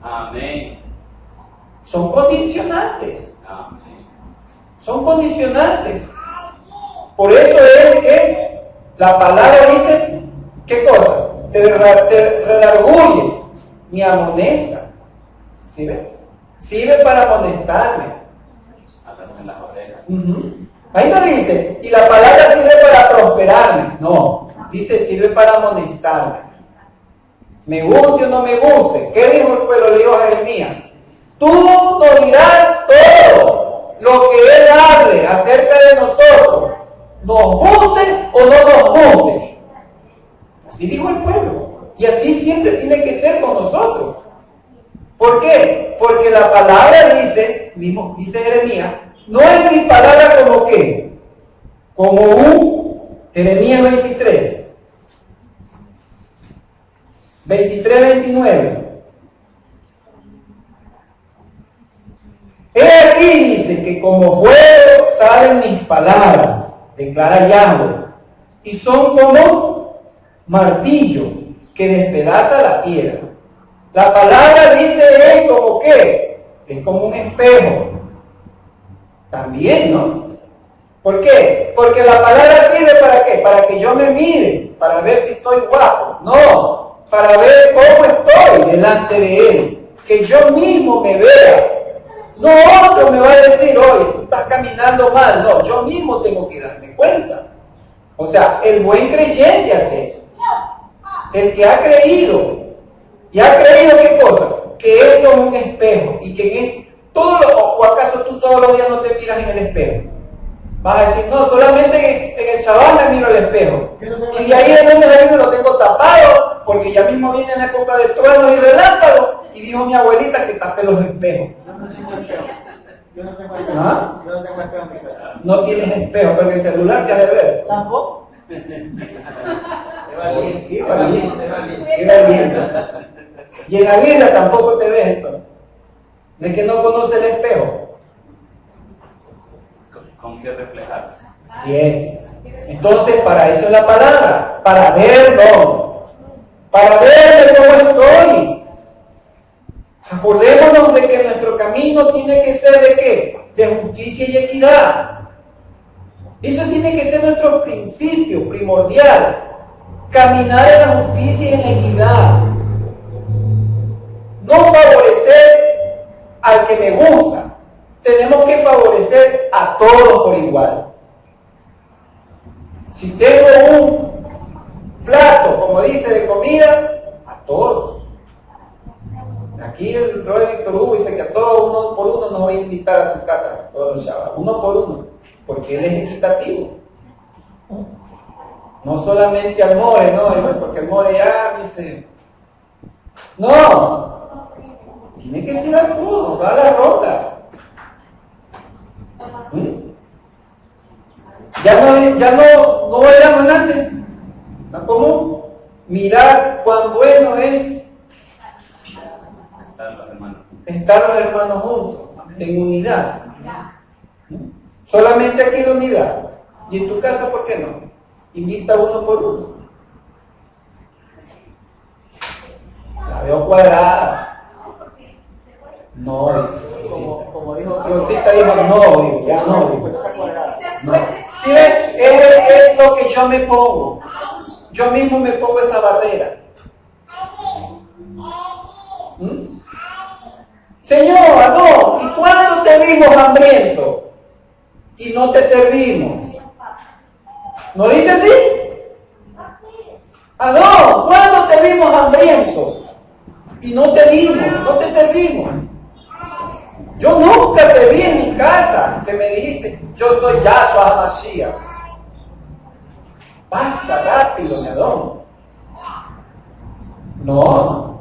Amén. Son condicionantes. Amén. Son condicionantes. Por eso es que la palabra dice, ¿qué cosa? Te redarguye, me amonesta. ¿Sí ves? Sirve para amonestarme. En las orejas. Ahí no dice, y la palabra sirve para prosperarme. No, dice sirve para amonestarme. Me guste o no me guste. ¿Qué dijo el pueblo? Le dijo a Jeremías. Tú nos dirás todo lo que Él hable acerca de nosotros. Nos guste o no nos guste. mismo dice Jeremías, no es mi palabra como qué, como un Jeremías 23, 29. He aquí dice que como fuego salen mis palabras, declara Yahweh, y son como martillo que despedaza la piedra. La palabra dice es como qué, es como un espejo. También, ¿no? ¿Por qué? Porque la palabra sirve para qué, para que yo me mire, para ver si estoy guapo. No, para ver cómo estoy delante de Él, que yo mismo me vea. No otro me va a decir, oye, tú estás caminando mal. No, yo mismo tengo que darme cuenta. O sea, el buen creyente hace eso. El que ha creído. ¿Y ha creído qué cosa? Que esto es un espejo. Y que o acaso tú todos los días no te miras en el espejo. Vas a decir, no, solamente en el Shabbat me miro al espejo. Y de ahí de donde me lo tengo tapado, porque ya mismo viene la época de truenos y relámpagos. Y dijo mi abuelita que tapé los espejos. Yo no tengo ¿Ah? Yo no tengo espejo en mi casa. No tienes espejo, pero el celular te ha de ver. ¿Tampoco? Qué valiente. Y en la Biblia tampoco te ves esto. ¿De que no conoce el espejo? ¿Con qué reflejarse? Así es. Entonces, para eso es la palabra, para verlo, para ver cómo estoy. Acordémonos de que nuestro camino tiene que ser ¿de qué? De justicia y equidad. Eso tiene que ser nuestro principio primordial. Caminar en la justicia y en la equidad. No favorecer al que me gusta. Tenemos que favorecer a todos por igual. Si tengo un plato, como dice, de comida, a todos. Aquí el Robert Víctor Hugo dice que a todos uno por uno nos va a invitar a su casa todos los Shabbat, uno por uno, porque él es equitativo. No solamente al more, no, dice, porque el more ya dice, no, tiene que ser a todos, va a la ronda. Ya no éramos antes, ¿no? ¿Cómo? Mirar cuán bueno es estar los hermanos juntos, en unidad. Solamente aquí la unidad. Y en tu casa, ¿por qué no? Invita uno por uno. La veo cuadrada. No, dice. Como dijo Rosita dijo, no, digo, ya no, digo. No. ¿Sí ves? Es lo que yo me pongo. Yo mismo me pongo esa barrera. Señora, no, ¿y cuándo te vimos hambriento y no te servimos? ¿No dice así? No, ¿cuándo te vimos hambriento y no te dimos, no te servimos? Yo nunca te vi en mi casa que me dijiste, yo soy Yahshua HaMashiach. Pasa rápido, mi Adón. No.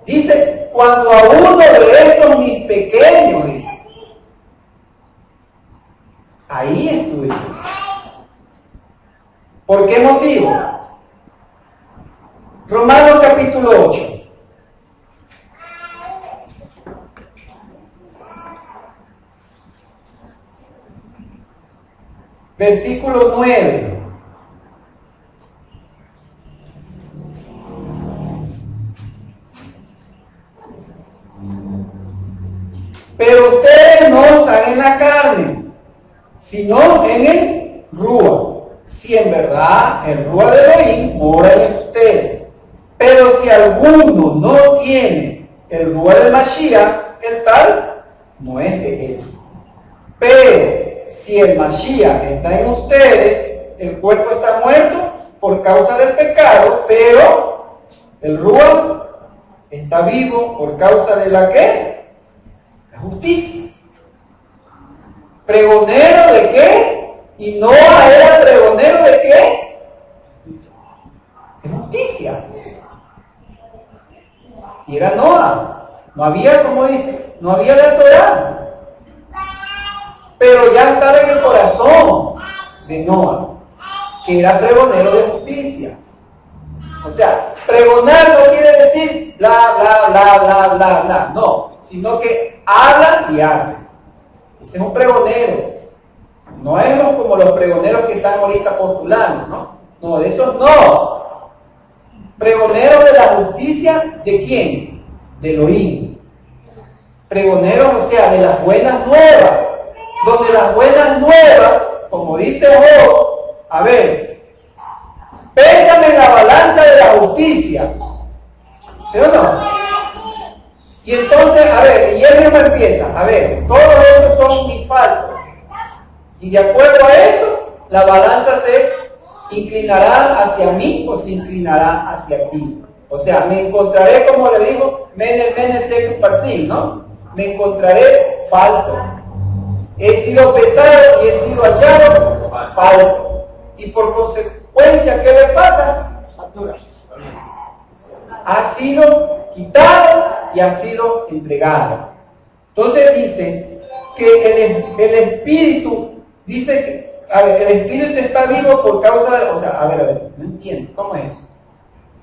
Dice, cuando a uno de estos mis pequeños, dice, ahí estuve yo. ¿Por qué motivo? Romanos capítulo 8. Versículo 9. Pero ustedes no están en la carne, sino en el Rúa. Si en verdad el Rúa de Elohim mora en ustedes. Pero si alguno no tiene el Rúa del Mashiach, el tal no es de él. Pero si el Mashiach está en ustedes, el cuerpo está muerto por causa del pecado, pero el Rúa está vivo por causa de la ¿qué? La justicia. ¿Pregonero de qué? Y Noah era pregonero de qué? De justicia. Y era Noah. No había, como dice, no había la Torá. ya estaba en el corazón de Noah, que era pregonero de justicia. O sea, pregonar no quiere decir bla, bla, bla, bla, bla, bla. No, sino que habla y hace. Ese es un pregonero. No es como los pregoneros que están ahorita postulando, ¿no? No, de esos no. Pregoneros de la justicia, ¿de quién? De Elohim. Pregoneros, o sea, de las buenas nuevas. Donde las buenas nuevas, como dice Job, a ver, pésame en la balanza de la justicia. ¿Sí o no? Y entonces, a ver, y él mismo empieza, a ver, todos estos son mis faltos. Y de acuerdo a eso, la balanza se inclinará hacia mí o se inclinará hacia ti. O sea, me encontraré, como le digo, menel parsil, ¿no? Me encontraré falto. He sido pesado y he sido hallado falto. Y por consecuencia, ¿qué le pasa? Factura. Ha sido quitado y ha sido entregado. Entonces dice que el espíritu, dice que, a ver, el espíritu está vivo por causa de, o sea, a ver, no entiendo, ¿cómo es?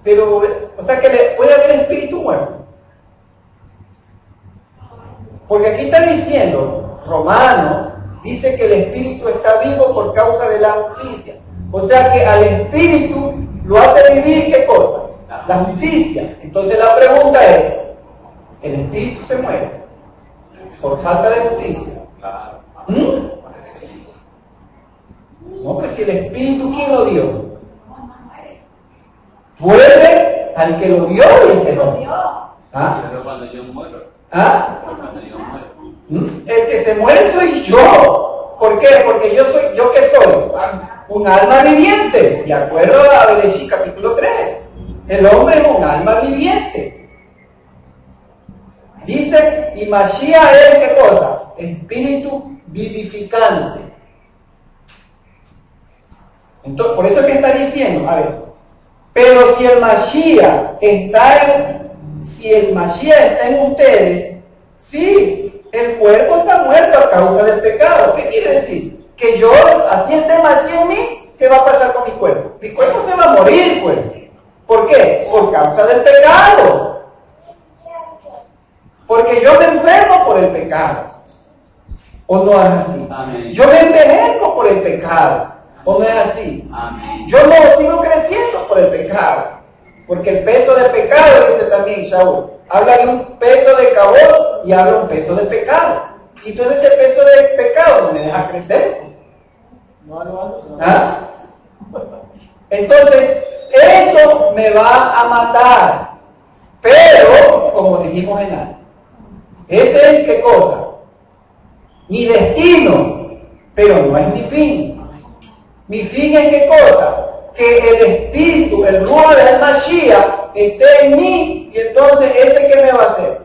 Pero, o sea, que puede haber espíritu muerto. Porque aquí está diciendo, Romano, dice que el espíritu está vivo por causa de la justicia. O sea que al espíritu lo hace vivir, ¿qué cosa? La justicia. Entonces la pregunta es, ¿el espíritu se muere por falta de justicia? No, pues si el espíritu, ¿quién lo dio? Vuelve al que lo dio, dice. ¿Ah? Pero cuando yo muero. ¿Ah? Cuando yo muero. El que se muere soy yo. ¿Por qué? Porque ¿yo qué soy? Un alma viviente. De acuerdo a Bereshit capítulo 3. El hombre es un alma viviente. Dice, y Mashiach es ¿qué cosa? Espíritu vivificante. Entonces, por eso es que está diciendo, a ver, pero si el Mashiach está en ustedes, sí, el cuerpo está muerto a causa del pecado. ¿Qué quiere decir? Que yo, así esté Mashiach en mí, ¿qué va a pasar con mi cuerpo? Mi cuerpo se va a morir, pues. ¿Por qué? Por causa del pecado. Porque yo me enfermo por el pecado. ¿O no es así? Amén. Yo me envejezco por el pecado. ¿O no es así? Amén. Yo no sigo creciendo por el pecado. Porque el peso del pecado, dice también Shaul, habla de un peso de cabot y habla de un peso de pecado. Y entonces ese peso de pecado no me deja crecer. ¿Ah? Entonces, eso me va a matar. Pero, como dijimos en antes, ese es ¿qué cosa? Mi destino, pero no es mi fin. Mi fin es ¿qué cosa? Que el espíritu, el ruah del Mashiach, esté en mí, y entonces ¿ese qué me va a hacer?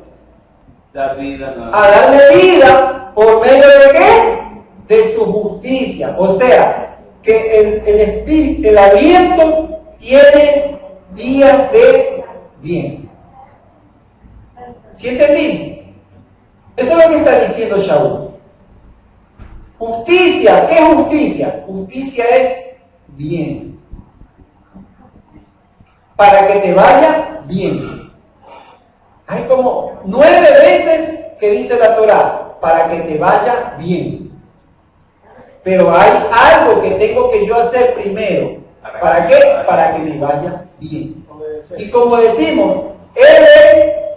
Dar vida, no. A darme vida por medio de ¿qué? De su justicia. O sea, que el espíritu, el aliento tiene días de bien. ¿Sí entendí? Eso es lo que está diciendo Shaul. Justicia, ¿qué es justicia? Justicia es bien. Para que te vaya bien. Hay como 9 veces que dice la Torá, para que te vaya bien. Pero hay algo que tengo que yo hacer primero. ¿Para qué? Para que me vaya bien. Y como decimos, Él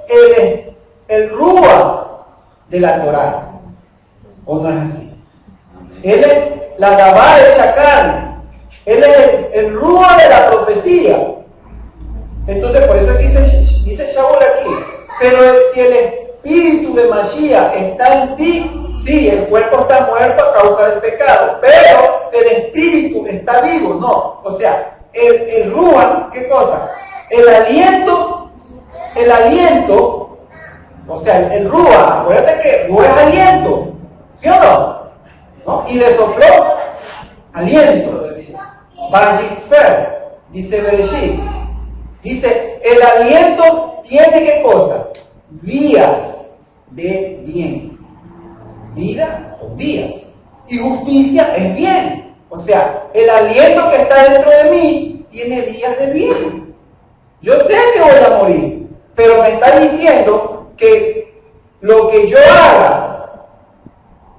es el Ruach de la Torá. ¿O no es así? Él es la Gabá hecha carne. Él es el Ruach de la profecía. Entonces, por eso dice Shaul aquí, pero si el espíritu de Mashiach está en ti, sí, el cuerpo está muerto a causa del pecado, pero el espíritu está vivo, no. O sea, el Ruach, ¿qué cosa? El aliento, o sea, el Ruach, acuérdate que Ruach es aliento, ¿sí o no? ¿No? Y le sopló aliento. Vayitzer, dice Bereshit. Dice, el aliento tiene ¿qué cosa? Días de bien. Vida son días. Y justicia es bien. O sea, el aliento que está dentro de mí tiene días de bien. Yo sé que voy a morir, pero me está diciendo que lo que yo haga,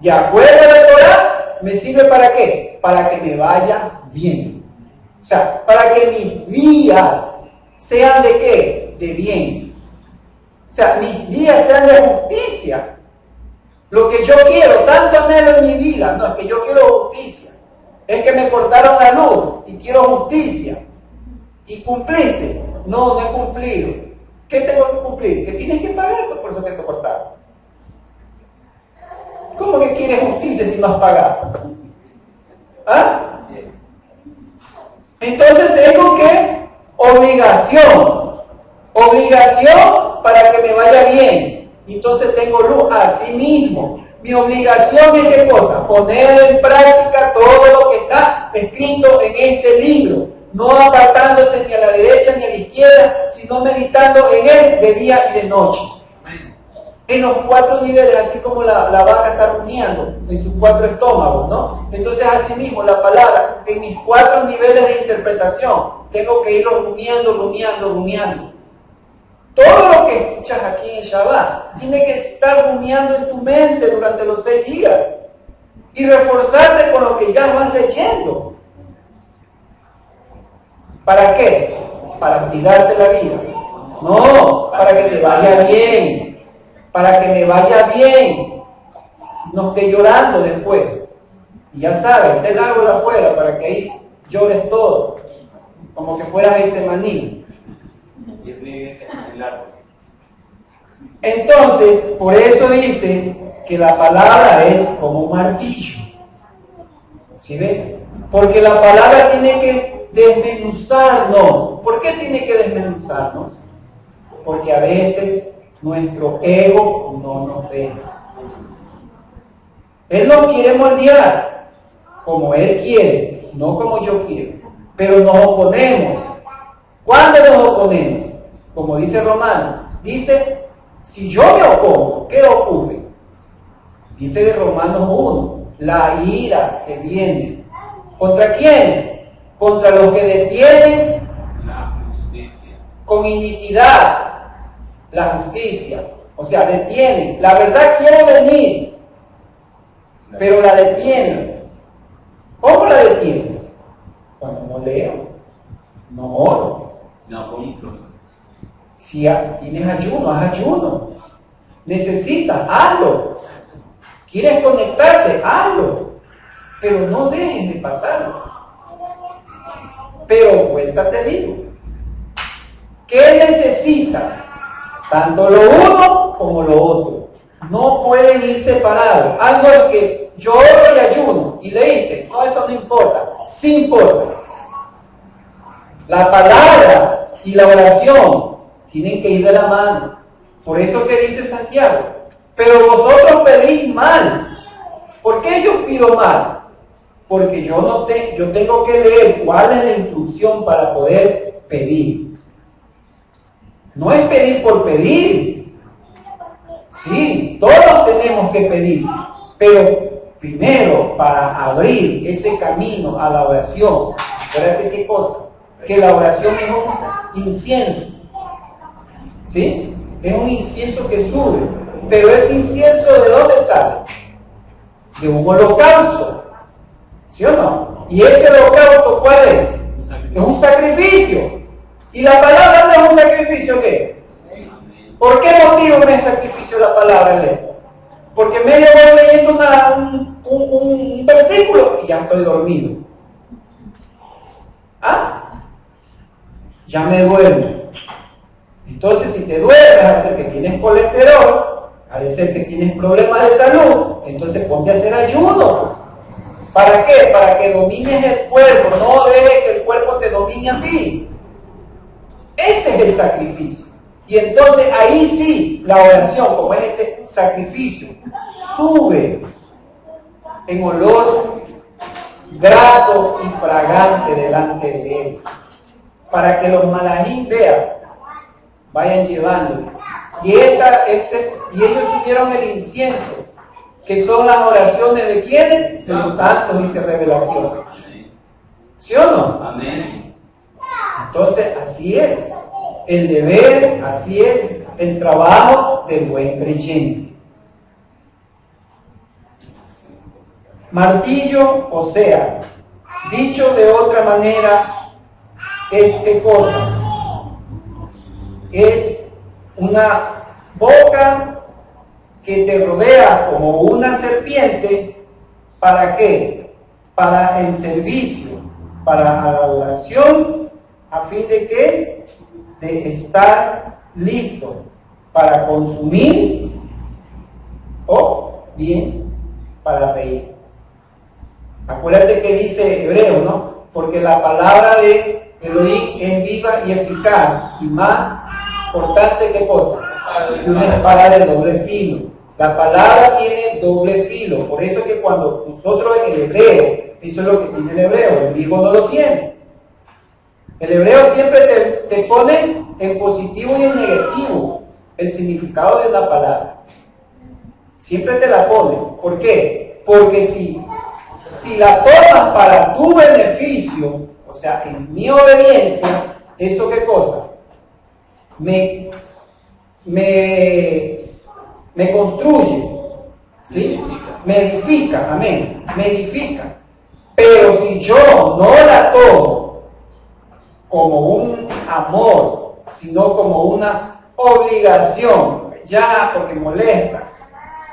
de acuerdo a la Torah, me sirve para qué? Para que me vaya bien. O sea, para que mis días sean de qué? De bien. O sea, mis días sean de justicia. Lo que yo quiero, tanto anhelo en mi vida, no es que yo quiero justicia. Es que me cortaron la luz y quiero justicia. ¿Y cumpliste? No, no he cumplido. ¿Qué tengo que cumplir? Que tienes que pagar por eso que te cortaron. ¿Cómo que quieres justicia si no has pagado? ¿Ah? Entonces tengo que obligación para que me vaya bien. Entonces tengo luz a sí mismo. Mi obligación es ¿qué cosa? Poner en práctica todo lo que está escrito en este libro, no apartándose ni a la derecha ni a la izquierda, sino meditando en él de día y de noche. En los 4 niveles, así como la vaca está rumiando en sus 4 estómagos, ¿no? Entonces, así mismo, la palabra, en mis 4 niveles de interpretación, tengo que irlo rumiando. Todo lo que escuchas aquí en Shabbat tiene que estar rumiando en tu mente durante los 6 días y reforzarte con lo que ya vas leyendo. ¿Para qué? Para cuidarte la vida. No, para que te vaya bien. Para que me vaya bien, no esté llorando después. Y ya sabes, ten algo de afuera para que ahí llores todo, como que fueras ese maní. Entonces, por eso dice que la palabra es como un martillo. ¿Sí ves? Porque la palabra tiene que desmenuzarnos. ¿Por qué tiene que desmenuzarnos? Porque a veces nuestro ego no nos deja. Él nos quiere moldear como Él quiere, no como yo quiero. Pero nos oponemos. ¿Cuándo nos oponemos? Como dice Romano, dice, si yo me opongo, ¿qué ocurre? Dice de Romanos 1, la ira se viene. ¿Contra quiénes? Contra los que detienen la justicia con iniquidad la justicia, o sea, detienen. La verdad quiere venir, pero la detienen. ¿Cómo la detienes? Cuando no leo, no oro. no cumplo. Si tienes ayuno, haz ayuno. Necesitas, hazlo. ¿Quieres conectarte? Hazlo. Pero no dejes de pasarlo. Pero vuelta te digo, ¿qué necesitas? Tanto lo uno como lo otro. No pueden ir separados. Algo en que yo oro y ayuno y leíste, no, eso no importa. Sí importa. La palabra y la oración tienen que ir de la mano. Por eso que dice Santiago, pero vosotros pedís mal. ¿Por qué yo pido mal? Porque yo tengo que leer cuál es la instrucción para poder pedir. No es pedir por pedir. Sí, todos tenemos que pedir. Pero primero, para abrir ese camino a la oración, ¿verdad qué cosa? Que la oración es un incienso. ¿Sí? Es un incienso que sube. Pero ese incienso, ¿de dónde sale? De un holocausto. ¿Sí o no? ¿Y ese holocausto cuál es? Es un sacrificio. ¿Y la palabra no es un sacrificio qué? ¿Por qué motivo no es sacrificio la palabra, Leo? Porque medio voy leyendo un versículo y ya estoy dormido. ¿Ah? Ya me duermo. Entonces, si te duermes, a ser que tienes colesterol, a ser que tienes problemas de salud, entonces ponte a hacer ayuno. ¿Para qué? Para que domines el cuerpo, no dejes que el cuerpo te domine a ti. Ese es el sacrificio. Y entonces ahí sí, la oración, como es este sacrificio, sube en olor grato y fragante delante de Él. Para que los malajín vean, vayan llevando. Y ellos subieron el incienso que son las oraciones de quiénes, de los santos, dice Revelación. ¿Sí o no? Amén. Entonces, así es el deber, así es el trabajo del buen creyente. Martillo, o sea, dicho de otra manera, es qué cosa, es una boca que te rodea como una serpiente. ¿Para qué? Para el servicio, para la adoración, a fin de qué, de estar listo para consumir o bien para reír. Acuérdate que dice Hebreo, ¿no? Porque la palabra de Elohim es viva y eficaz y más cortante que cosa, que una espada de doble filo. La palabra tiene doble filo, por eso es que cuando nosotros en el hebreo, eso es lo que tiene el hebreo, el griego no lo tiene. El hebreo siempre te pone en positivo y en negativo el significado de la palabra. Siempre te la pone. ¿Por qué? Porque si la tomas para tu beneficio, o sea, en mi obediencia, ¿eso qué cosa? Me construye, ¿sí? Me edifica, amén, me edifica. Pero si yo no la tomo como un amor, sino como una obligación, ya porque molesta,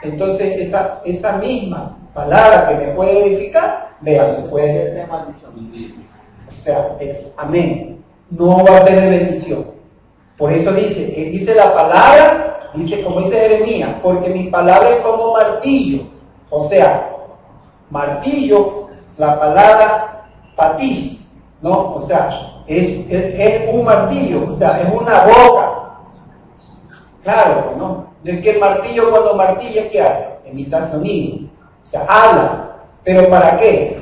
entonces esa misma palabra que me puede edificar, vean, se puede de maldición. O sea, es amén, no va a ser de bendición. Por eso dice la palabra, dice como dice Jeremías, porque mi palabra es como martillo. O sea, martillo, la palabra patish, ¿no? O sea, es un martillo, o sea, es una boca. Claro, ¿no? Es que el martillo cuando martilla, ¿qué hace? Emita sonido. O sea, habla. ¿Pero para qué?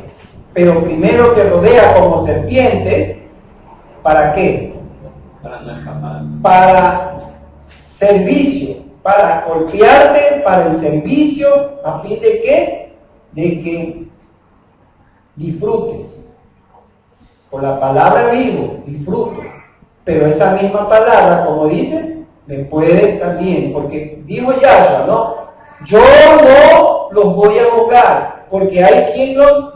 Pero primero te rodea como serpiente. ¿Para qué? Para no escapar. Para servicio, para golpearte, para el servicio, a fin de qué? De que disfrutes. Por la palabra vivo, disfruto. Pero esa misma palabra, como dice, me puede también, porque dijo Yahshua, ¿no? Yo no los voy a juzgar, porque hay quien los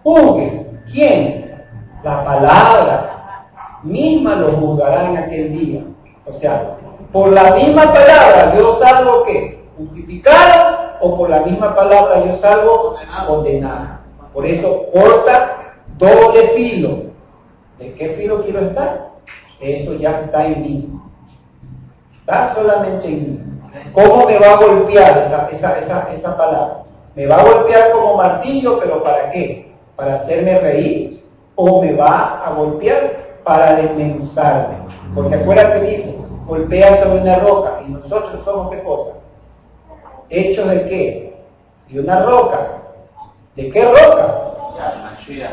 juzgue. ¿Quién? La palabra misma los juzgará en aquel día. O sea, por la misma palabra yo salgo ¿qué? Justificado, o por la misma palabra yo salgo condenado. Por eso corta doble filo. ¿De qué filo quiero estar? Eso ya está en mí. Está solamente en mí. ¿Cómo me va a golpear esa palabra? Me va a golpear como martillo, pero ¿para qué? ¿Para hacerme reír? ¿O me va a golpear para desmenuzarme? Porque acuérdate, dice, golpea sobre una roca, y nosotros somos ¿qué cosa? ¿Hechos de qué? De una roca. ¿De qué roca?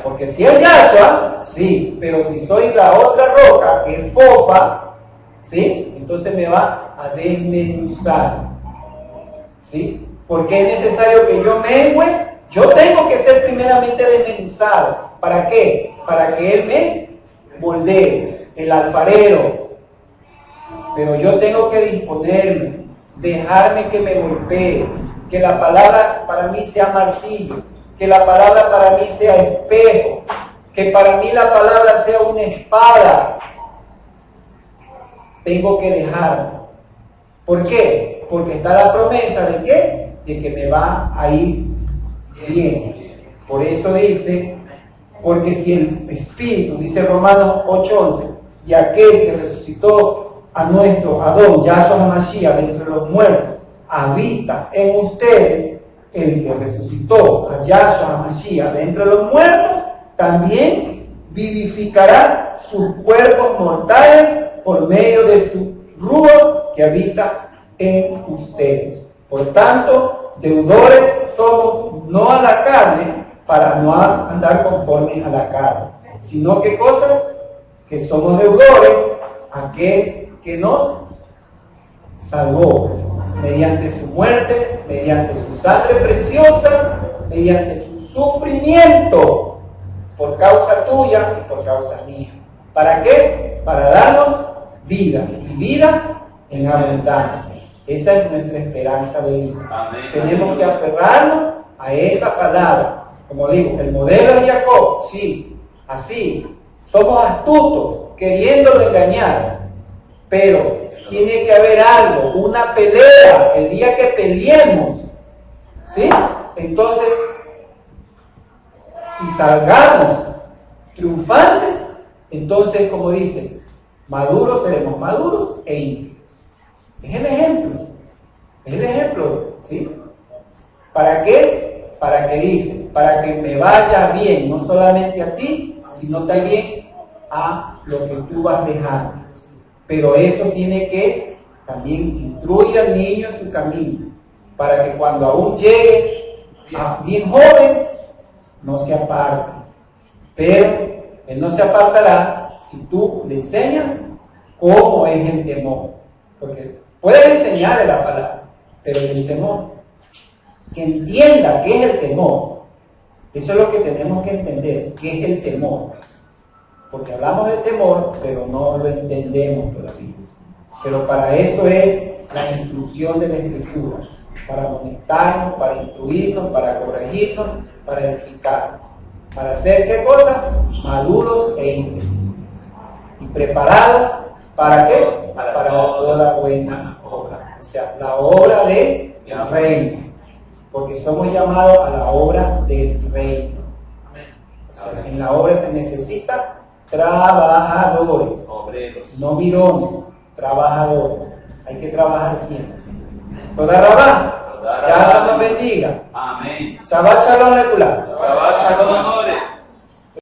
Porque si es Yahshua, sí, pero si soy la otra roca, que es Fofa, ¿sí? Entonces me va a desmenuzar, ¿sí? Porque es necesario que yo mengüe, yo tengo que ser primeramente desmenuzado. ¿Para qué? Para que Él me moldee, el alfarero. Pero yo tengo que disponerme, dejarme que me golpee, que la palabra para mí sea martillo, que la palabra para mí sea espejo, que para mí la palabra sea una espada. Tengo que dejarme. ¿Por qué? Porque está la promesa de ¿qué? De que me va a ir bien. Por eso dice, porque si el Espíritu, dice Romanos 8:11, y aquel que resucitó a nuestro Adón, Yahshua HaMashiach, de entre los muertos, habita en ustedes, el que resucitó a Yahshua HaMashiach de entre los muertos, también vivificará sus cuerpos mortales por medio de su Ruach que habita en ustedes. Por tanto, deudores somos no a la carne, para no andar conforme a la carne, sino que cosa, que somos deudores a aquel que nos salvó. mediante su muerte, mediante su sangre preciosa, mediante su sufrimiento, por causa tuya y por causa mía. ¿Para qué? Para darnos vida, y vida en abundancia. Esa es nuestra esperanza de vida. Amén. Tenemos que aferrarnos a esta palabra. Como digo, el modelo de Jacob, sí, así. Somos astutos, queriéndolo engañar, pero tiene que haber algo, una pelea, el día que peleemos, ¿sí? Entonces, y salgamos triunfantes, entonces, como dice, maduros seremos maduros e íntegros. Es el ejemplo, ¿sí? ¿Para qué? Para que dice, para que me vaya bien, no solamente a ti, sino también a lo que tú vas dejando. Pero eso tiene que también instruir al niño en su camino, para que cuando aún llegue bien joven, no se aparte. Pero él no se apartará si tú le enseñas cómo es el temor. Porque puedes enseñarle la palabra, pero el temor, que entienda qué es el temor. Eso es lo que tenemos que entender, qué es el temor. Porque hablamos del temor, pero no lo entendemos todavía. Pero para eso es la instrucción de la Escritura, para amonestarnos, para instruirnos, para corregirnos, para edificarnos. ¿Para hacer qué cosa? Maduros e íntegros. Y preparados, ¿para qué? Para toda buena obra. O sea, la obra del reino. Porque somos llamados a la obra del reino. O sea, en la obra se necesita trabajadores, Obreros. no mirones, trabajadores. Hay que trabajar siempre. Toda rabá. Ya nos bendiga. Amén. Shabbat shalom lekulá.